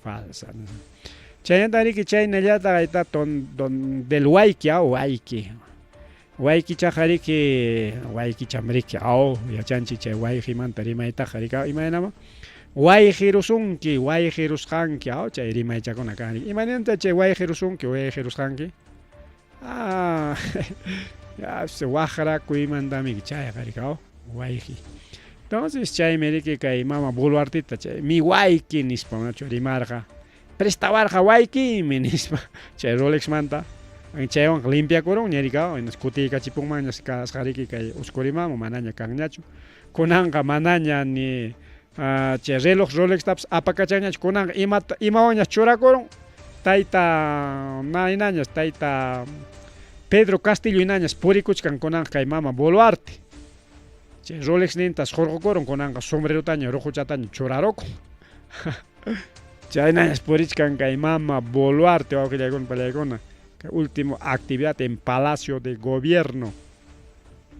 Chaynata riki chaynallata ayta del Wayki Wayki chajariki Wayki chamriki yachanchi chay Waykimanta rimaytaqa rika imaynama Wayjirusunki wayjirusqanki chay rimaychakuna kanki imanenta chay wayjirusunki wayjirusqanki waqrakuymantami chayqa rika wayji. Entonces chaymi riki kay mama boluartita chay mi wayki nispa rimarqa prestawarqa waykimi nispa chay Rolex manta Chaywan limpia koron ñerika en skuti kachipunman kasqariki kay uskurima manaña kanñachu kunanqa manaña ni chay reloj Rolex tapas apakachañachu kunanqa imawañas churakoron tayta nainañas tayta Pedro Castillo inañas purikuchkan kunanqa kay mama Boluarte chay Rolex nintas jorqokoron kunanqa sombrerotaña rojuchataña churaroko chaynañas purichkan kay mama Boluarte wawqillaykuna pallaykuna último actividad en Palacio de Gobierno.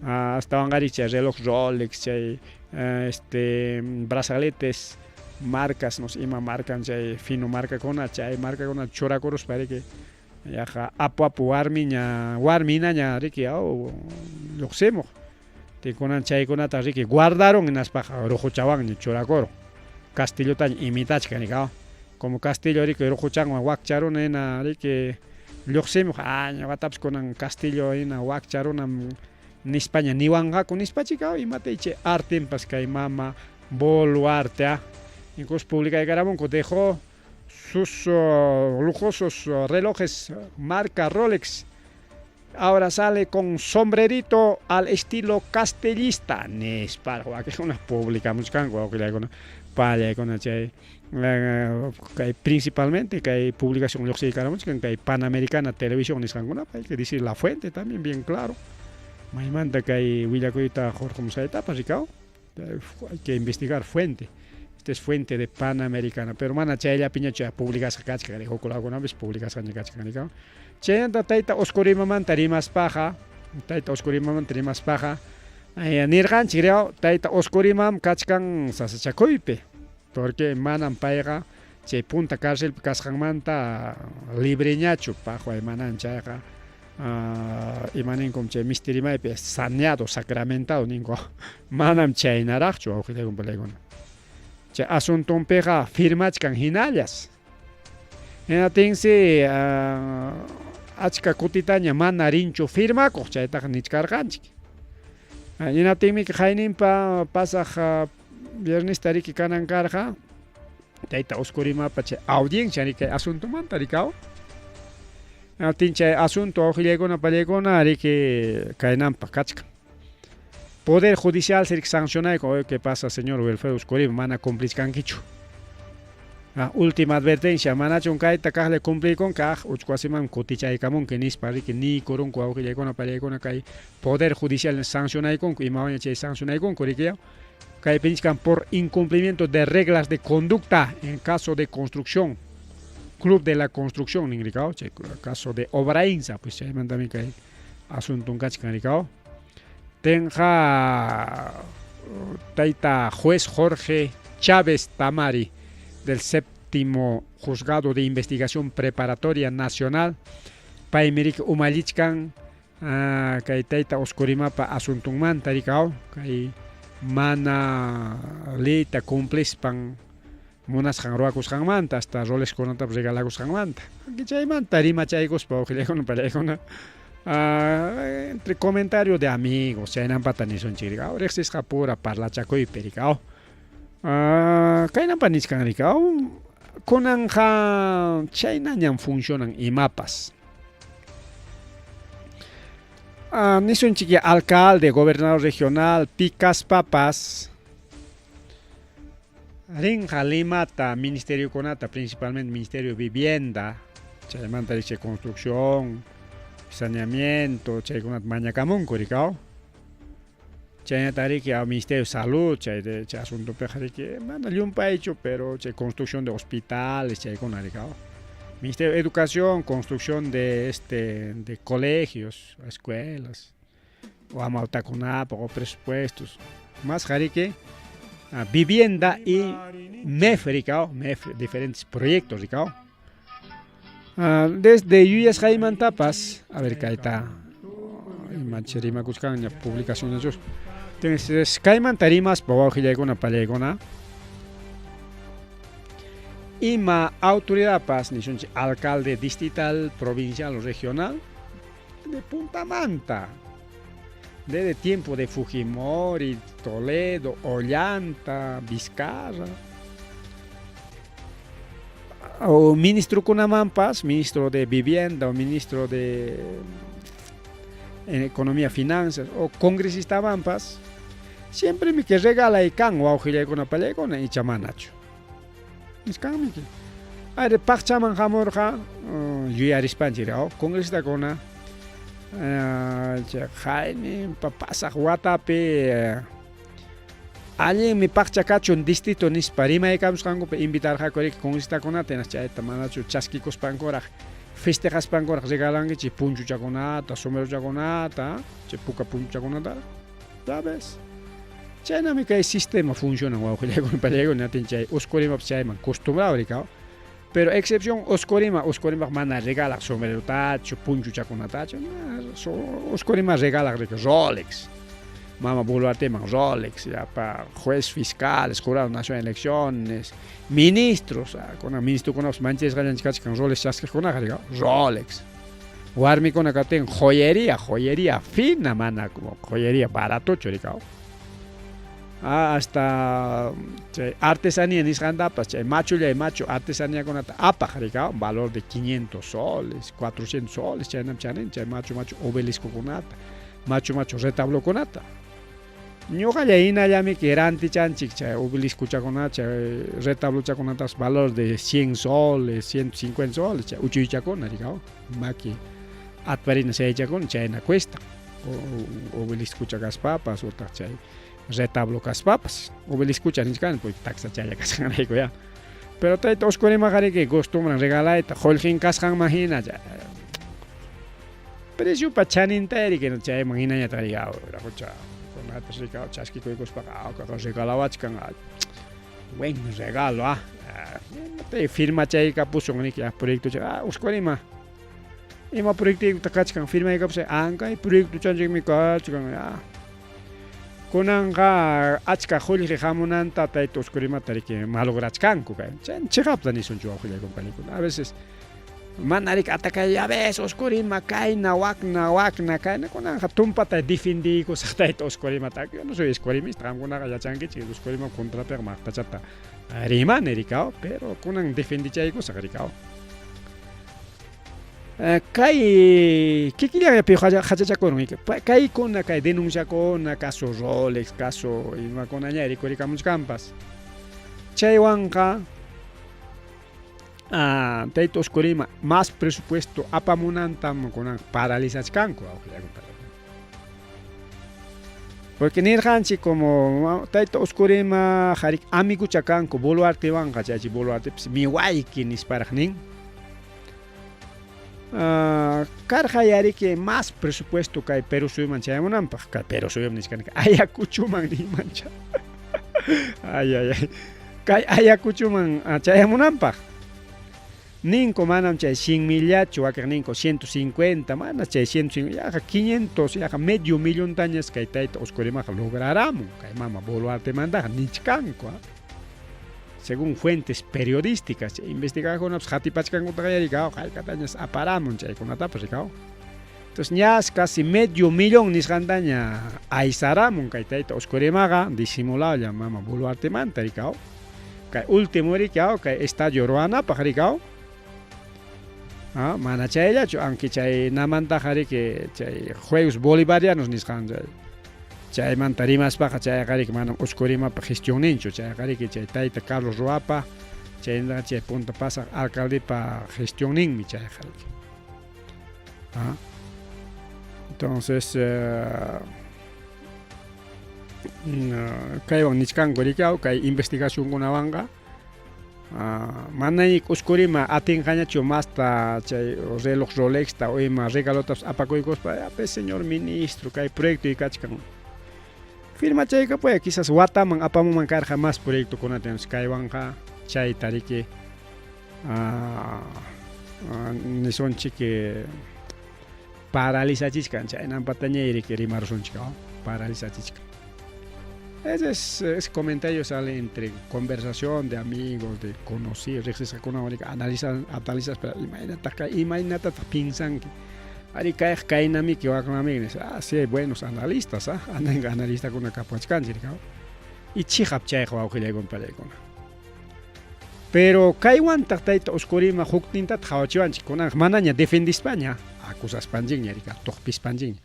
Hasta chay reloj Rolex, chay brazaletes, marcas, nos ima marcan chay fino marca con chay marca con choracoros para que yaja apu warmina ña riki loxemo te con chay con ata riki guardaron en las paja rojo chawan ni choracoro Castillo tan imitach canicao como Castillo riki rojo chawan wakcharon en riki Lluqsimuq ñuqatapas kunan Castillo hina wakcharunan Nispaña niwanqaku nispachika imata chay artempas kay mama Boluarte incluso publicaykaramunku dejó sus lujosos relojes marca Rolex. Ahora sale con sombrerito al estilo castellista. Nispa que una publicamos cango que con chay principalmente que hay publicación que hay Panamericana Televisión que dice La Fuente también bien claro me manda que hay Villacuita Jorge Musaeta Pasicao hay que investigar fuente esta es fuente de Panamericana pero mana chaya piña cha publicas acá que dijo con alguna vez publicas acá que chaya taita oscurima man tarimas paja taita oscurima man tarimas paja nirgan chireo taita oscurima kachkan sasachakoipe porque manan paiga che punta cárcel kasqanmanta libreñachu pajo manan chayqa imanin como che misterimaipe saneado sacramentado ningo manam chaynaraqchu awqillaykum palaykuna che asunton pega firmachkan hinallas enatinsi achka kutitaña mana rinchu firmakuq chaytaqa nichkarqanchik enatinmi hayninpa pasaq viernes tariki kanan karqa tayta oscurimapa chay audiencia ni kay asunto manta rikao chay asunto awqillaykuna pallaykuna riki kaynanpa kachkan poder judicial sirik sancionayku ¿qué pasa señor Wilfredo Oscurima mana cumplishkankichu última advertencia manachun kayta kaqlla cumplir con kaq uchkuasiman kutichaykamunki nispa riki ni kurunku awqillaykuna pallaykuna kay poder judicial sancionaykunku imawaña chay sancionaykunku rikiya Kaypichkan por incumplimiento de reglas de conducta en caso de construcción. Club de la construcción, en caso de Obrainza, pues se llaman también que hay asunto un cachcan. Tenja taita juez Jorge Chávez Tamari del séptimo juzgado de investigación preparatoria nacional. Paimirik Umalichkan, kay taita oscurimapa asunto un mantaricao, kay mana lita cumplispan munasqan ruwakusqanmanta hasta roleskunatapas regalakusqanmanta chaymanta rimachaykospa awqillaykuna pallaykuna entre comentario de amigos chaynanpata nisunchik rikaw riqsisqa pura parlachakuypi rikaw kaynanpa niskan rikaw kunanja chaynañan funcionan imapas nisunchik alcalde, gobernador regional, Picas Papas, Rinja Limata, Ministerio Conata, principalmente Ministerio de Vivienda, Chaymanta de Construcción, Saneamiento, Chayconat Mañacamunco, Ricao, Chaynatari que al Ministerio de Salud, Chay de Asunto Pejari que manda un país, pero construcción de hospitales, Chaycona, Ricao. Ministerio de Educación, construcción de colegios, escuelas, o amautakunapa, o presupuestos. Más jarique, vivienda y MEF, diferentes proyectos, ricao. Desde Yuyas Jaiman Tapas, a ver, Kaita, Machirima Cuscan, publicaciones. Entonces, Kaiman Tarimas, Pawajillegona, Palegona. Ima autoridad pas ni alcalde distrital, provincial o regional de Punta Manta. Desde tiempo de Fujimori, Toledo, Ollanta, Vizcarra. o ministro kunamampas, ministro de vivienda o ministro de economía finanzas o congresista mampas, siempre me que regala y can o aujile con apale con y chamanacho. Es can que. Ay, pachchaman jamorja, yo ya rispanchira, congresista con Jaime, papasa guatape. Alguien me pacha cacho un distrito nis parima y camus cango invitar a correr con esta conata en esta manacho chasquicos pancora festejas pancora regalan que puncho chaconata somero chaconata puca puncho chaconata sabes chena me que sistema funciona o que con pelego na tinche oscorima pchaima acostumbrado rica pero excepción oscorima mana regala somero tacho puncho chaconata oscorima regala Rolex. Mama Boluarte man Rolex, ya para juez fiscales, jurado nacional de elecciones, ministros, con el ministro con los manches galanchicas con Rolex, ya con Rolex. Guarmi con acá ten joyería fina, mana, como joyería barato, choricao. Hasta artesanía en Isgandapas, macho artesanía con apa, jaricao, valor de 500 soles, 400 soles, macho, obelisco con ata, macho, retablo con ata. Ñoqa llahina llami que eranti chanchik chay obelisco chakuna chay retablo chakunatas valor de 100 soles, 150 soles chay uchuy chakuna digao maki atvarina se chakuna chayna cuesta obelisco chakaspapas o chay retablo kaspapas obelisco chaniskan pues taxa chaya kasanayko ya pero tay toskorima gare que costumbran regalar ta holgin kaskan mahina ya precio pachanin tari que no chay mahina ya tarigao la cocha atas regalo chasqui coi cos pagao que regalaba chican buen regalo te firma chay ka puso ni que proyecto cha uskorima ima proyecto ta kachkan firma ka pse anka proyecto chanjik mi ka chikan kunanga achka kholi jamunan ta ta uskorima tari que malograchkan ku ka chen chigapta ni son yo kholi company a veces manarik atacay a veces oscorima kaina wakna kaina con anja tumpa ta defendi ko sa ta oscorima ta yo no soy escorimista con ya changi chi oscorima contra per marta chata rimane ricao pero con un defendi chay ko sa ricao kai kikilia pe haja con kai con kai denuncia con caso Rolex caso ima con añari ko ricamos campas chay wanka Taito Oscorima más presupuesto apamunantam con paralizas canco porque ni ranchi como Taito Oscorima harik amigo chacanco Boluarte banca chachi Boluarte mi waiki ni sparagnin carja yari que más presupuesto que Perú soy mancha monampa que Perú soy ni scan ayacuchuman ni mancha ay kai ayacuchuman chaya monampa Ninco manam chay 100 millacho, acá ninco 150, mana chay 150, ya 500, ya medio millón tañas que taita oscorima lograramos, que mama Boluarte manda nichcanco. Según fuentes periodísticas, investigar con los hatipachcan contra yaricao, hay catañas aparamos chay con atapas ricao. Entonces ya casi medio millón nisgandaña aizaramon que taita oscorima disimulado ya mama Boluarte manda ricao. Que último ricao que está llorona pajaricao. Mana chayla aunque chay namanta jari que chay juegos bolivarianos nisqan chay mantarimas paja chay jari que manam oscorima pa gestión nincho chay jari que chay taita Carlos Roapa chay chay punta pasa alcalde pa gestión nin chay jari entonces kay wang nichkan gorikao kay investigación con avanga manay oscorima atinganya chumasta chay reloj Rolex ta oima regalotas apacoicos para señor ministro kay proyecto y kachkan firma chay ka pues quizás wataman apamuman carja más proyecto con atención kaywanga chay tarike ni son chique paraliza chiskan chay nan patanya iri que rimar son chica paraliza chiskan. Ese comentario sale entre conversación de amigos, de conocidos, regresa con una única, analizas, pero imagínate, piensan que Ari cae nami que va con amigos, sí hay buenos analistas, andan analistas con una capuachcan, y chihap chay va a con película. Pero kaywan taqtayta Oscorima hukninta thawachiwanchik kunan manaña defendispaña acusaspanchikña rika tuqpispanchikña.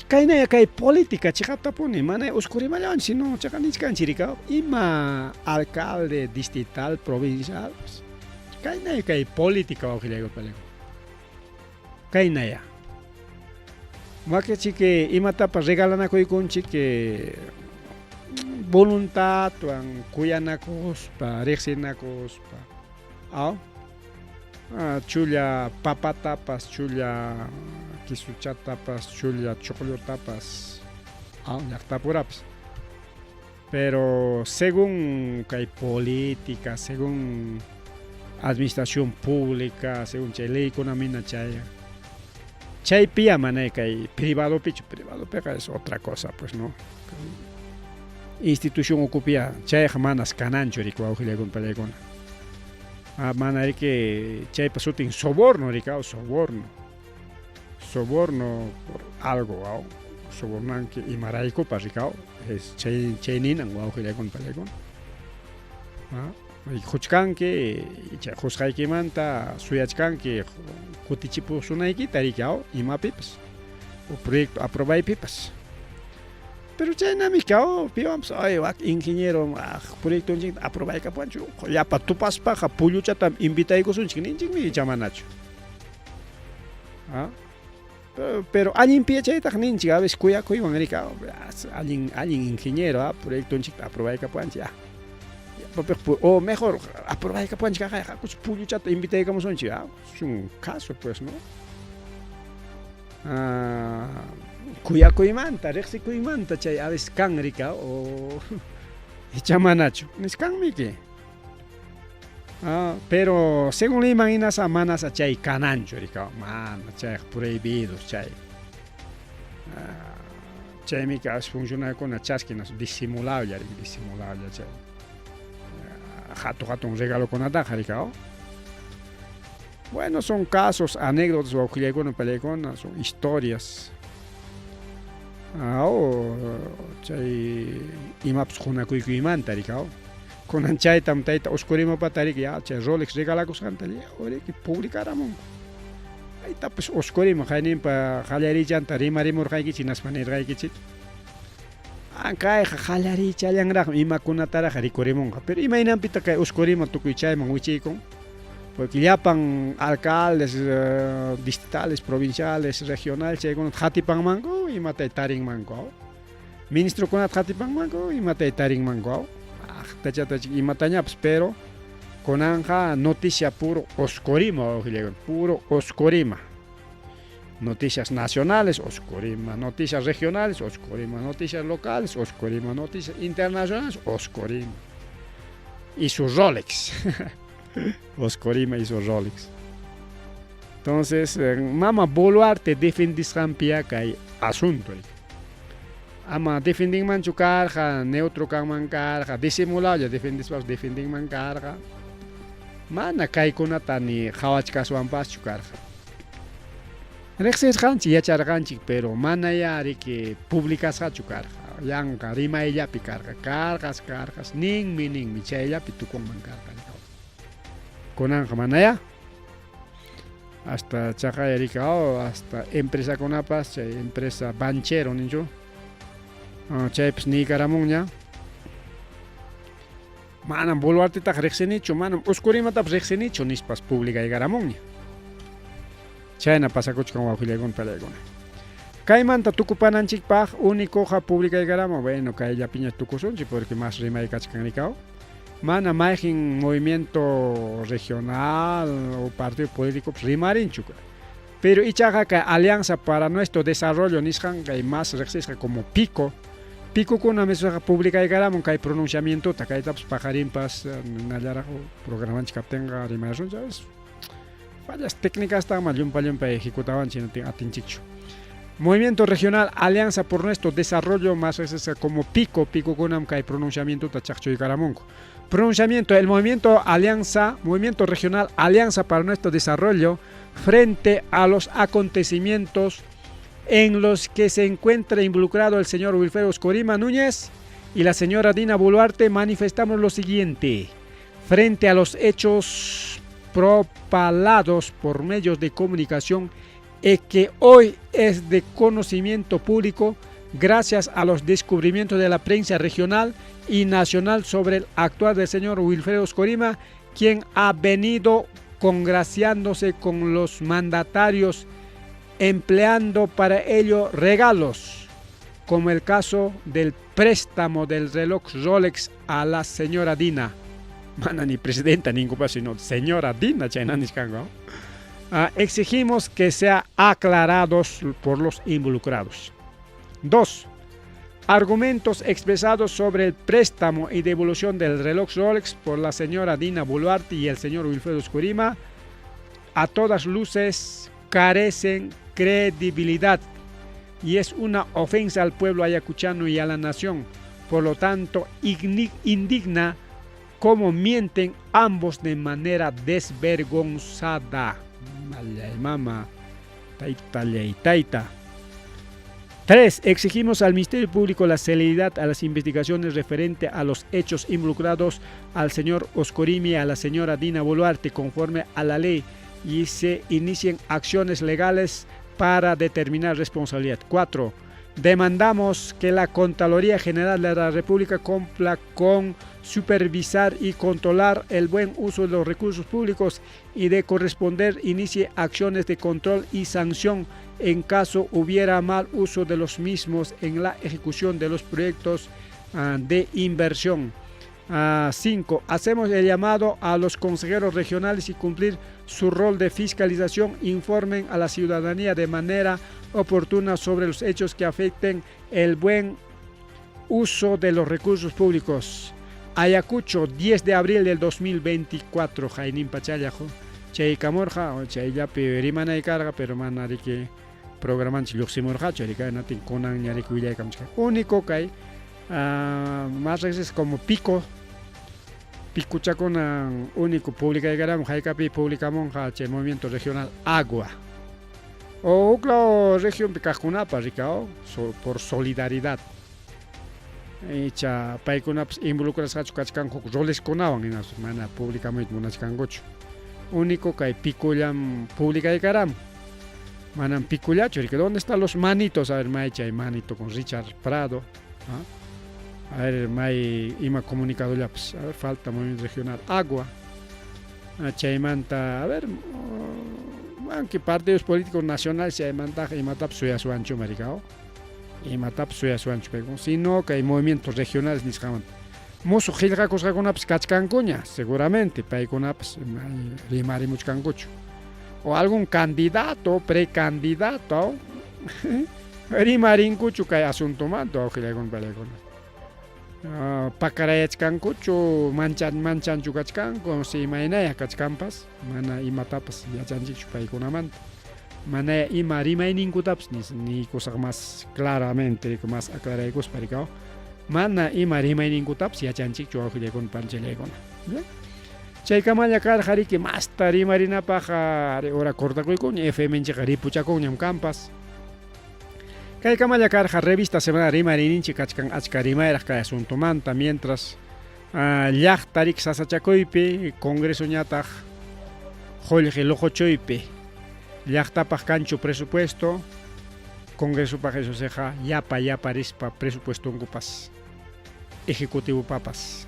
Kaynaya kay política chiqaptapuni mana Oscorimallawan sino chaqa niskanchik rika ima alcalde distrital provincial kaynaya kay política wawqillaykupallaku kaynaya maqachiki imatapas regalanakuykunchik voluntadwan kuyanakuspa riqsinakuspa chulla papatapas chulla kisuchatapas chulla chuqllutapas llaqtapurapas pero según kay política según administración pública según chay leykunamina chaypiya mana kay privado piqa es otra cosa pues no institución ocupia chayqa manas kananchu rika wawqillaykunpallaykuna mana riki chaypa sutin soborno rika soborno por algo sobornanki imaraykupas rika es chay ninan wawqillaykunpallaykuna huchkanki chay husqaykimanta suyachkanki kutichipusunaykita rika imapipas o proyecto aprobaypipas. Pero chaynami piwampas wak ingeniero proyectonchik aprobaykapuanchu llapa tupaspaqa pulluchata invitaykusunchik ninchikmi chamanachu. Pero allinpiya chaytaqa ninchik a veces kuyakuywan rika allin ingeniero proyectonchikta aprobaykapuanchik o mejor aprobaykapuanchik pulluchata invitaykamusunchik es un caso pues no. Kuyakuymanta, riqsikuymanta chay a veces kan rika o chamanachu niskanmi que pero según liman inasa manasa chay kananchu rika mana chay prohibidos chay chaymi que funcionaykuna chaskinas disimulable chay hatun regalokunataqa rika bueno son casos anécdotas wawqillaykuna pallaykuna son historias chay imapas qunakuykuymanta rika kunan chaytam tayta Oscorimapata rika chay Rolex regalakusqanta oriki publicaramunku aytapas Oscorima qayninpa qallarillanta rimarimurqaykichik naspa nirqaykichik kayqa qallarichallanraqmi imakunataraqa rikurimunqa pero imaynampita kay Oscorima tukuy chayman wichiykun porque llapan alcaldes distritales, provinciales, regionales chaykunata qhatipanmanku imatay tarinmanku ministrokunata qhatipanmanku imatay tarinmanku tachatachik imatañapas pero kunanqa noticia puro Oscorima puro Oscorima noticias nacionales Oscorima noticias regionales Oscorima noticias locales Oscorima noticias internacionales Oscorima y su Rolex Oscorima y su Rolex. Entonces, mama Boluarte defendisqanpiya kay asunto. Ama defendinman chukarqa, neutro kanman karqa, disimulalla defendinman karqa. Mana kaykunata ni qhawachkaswanpas chukarqa. Riqsirqanchik yacharqanchik pero mana ya riki publicasqa chukarqa. Yanqa rimayllapi karqa, karqas ninmi chayllapi tukunman karqa. Kunanqa manaya hasta chaqay rikao hasta empresa kunapas chay empresa banchero ninchu chaypas nikaramunña manam Boluartetaqa riqsinichu manam Oscorimatapas riqsinichu nispas publicaykaramunña chayna pasakuchkan wawqillaykuna pallaykuna kaymanta tukupananchikpaq únicoqa publicaykaramun bueno kayllapiña tukusunchik porque mas rimaykachkan rikao mana mayjin movimiento regional o partido político rimarinchu pero ichaqa kay alianza para nuestro desarrollo nisqan kay mas riqsisqa como pico kuna mesqa publicaykaramun kay pronunciamientota kaytapas pajarinpas nallaraq programanchik kaptinqa rimarunchas fallas técnicas taqma llumpa ejecutawanchik atinchikchu Movimiento Regional Alianza por Nuestro Desarrollo más riqsisqa como pico kunam kay pronunciamientota chaqchuykaramunku pronunciamiento el movimiento regional Alianza para Nuestro Desarrollo frente a los acontecimientos en los que se encuentra involucrado el señor Wilfredo Oscorima Núñez y la señora Dina Boluarte manifestamos lo siguiente: frente a los hechos propalados por medios de comunicación y que hoy es de conocimiento público gracias a los descubrimientos de la prensa regional y nacional sobre el actuar del señor Wilfredo Oscorima, quien ha venido congraciándose con los mandatarios empleando para ello regalos, como el caso del préstamo del reloj Rolex a la señora Dina. Mana ni presidenta ni ningún sino señora Dina Chainaniscango. Exigimos que sea aclarados por los involucrados. 2. Argumentos expresados sobre el préstamo y devolución del reloj Rolex por la señora Dina Boluarte y el señor Wilfredo Oscorima a todas luces carecen credibilidad y es una ofensa al pueblo ayacuchano y a la nación. Por lo tanto, indigna cómo mienten ambos de manera desvergonzada. Mama, taita. 3. Exigimos al Ministerio Público la celeridad a las investigaciones referente a los hechos involucrados al señor Oscorima y a la señora Dina Boluarte conforme a la ley y se inicien acciones legales para determinar responsabilidad. 4. Demandamos que la Contraloría General de la República cumpla con supervisar y controlar el buen uso de los recursos públicos y de corresponder inicie acciones de control y sanción en caso hubiera mal uso de los mismos en la ejecución de los proyectos de inversión. 5. Hacemos el llamado a los consejeros regionales y cumplir su rol de fiscalización, informen a la ciudadanía de manera oportuna sobre los hechos que afecten el buen uso de los recursos públicos. Ayacucho, 10 de abril del 2024. Jainín Pachayajo, Chay Camorja, Chay Yapi Rimana y Carga, pero manariki programan Chiluximorja, Charica, Natin Conan, Yarikuya y Camcha. Único que hay, más veces como pico. Picucha con único pública de Garam, Jaikapi publicamos el movimiento regional Agua. O la región Picajunapa, Ricao, por solidaridad. Echa Paikunaps involucras Hachukachkan, roles conaban en la semana públicamente Monachkangocho. Único que hay piculam pública de Garam. Manan piculacho, ¿dónde están los manitos? A ver, Maicha y manito con Richard Prado. A ver, Mai ima comunicado ya, pues, a ver, falta movimiento regional Agua. Chaimanta, a ver, aunque partidos políticos nacionales se manta y matap suya su ancho maricao. Y matap suya su ancho, pero si no, que hay movimientos regionales ni se Mozo Gilga cosa con aps cachcancoña, seguramente, para con aps rimari muchcangocho. O algún candidato, precandidato, rimarin cucho que hay asunto manto, o Gilga con palecona. Pakarayachkan kuchu manchan chukachkan con si mainaya kachkampas mana imatapas yachanchik chupaykunamanta mana ima rimayninkutapas ni cosa más claramente más aclaraykus parikao mana ima rimayninkutapas yachanchik chuawjilekun panchilekuna chaykamalla karjariki masta rimarinapaq hora cortakuykun FM nchik ripuchakuñam kampas. Kaykamalla karja revista semana rimarininchi kachkan achka rimayraq kay asuntomanta mientras llaqtarik sasachakuypi congreso ñataq qollqi loqochuypi llaqtapaq kanchu presupuesto congresopaq eso seja yapa rispa presupuestonkupas ejecutivo papas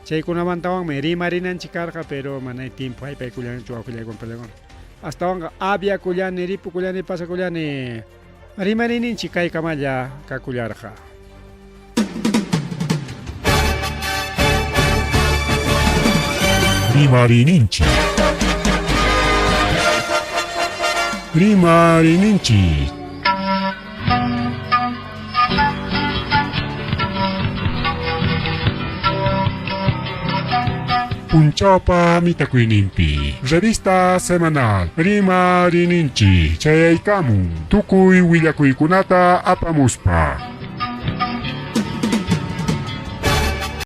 chaykunamantawanmi rimarinanchik karqa pero manay tiempo haypaykullani chuwawqillaykun pelegon hasta wanga avia kullani ripu kullani pasa kullani Rimarininchi kaykamalla kakullarqa. Rimarininchi. Rimarininchi. Punchapa Mitakuinimpi. Revista semanal Rimarininchi. Chayaykamu. Tukuy Willakuikunata apamuspa.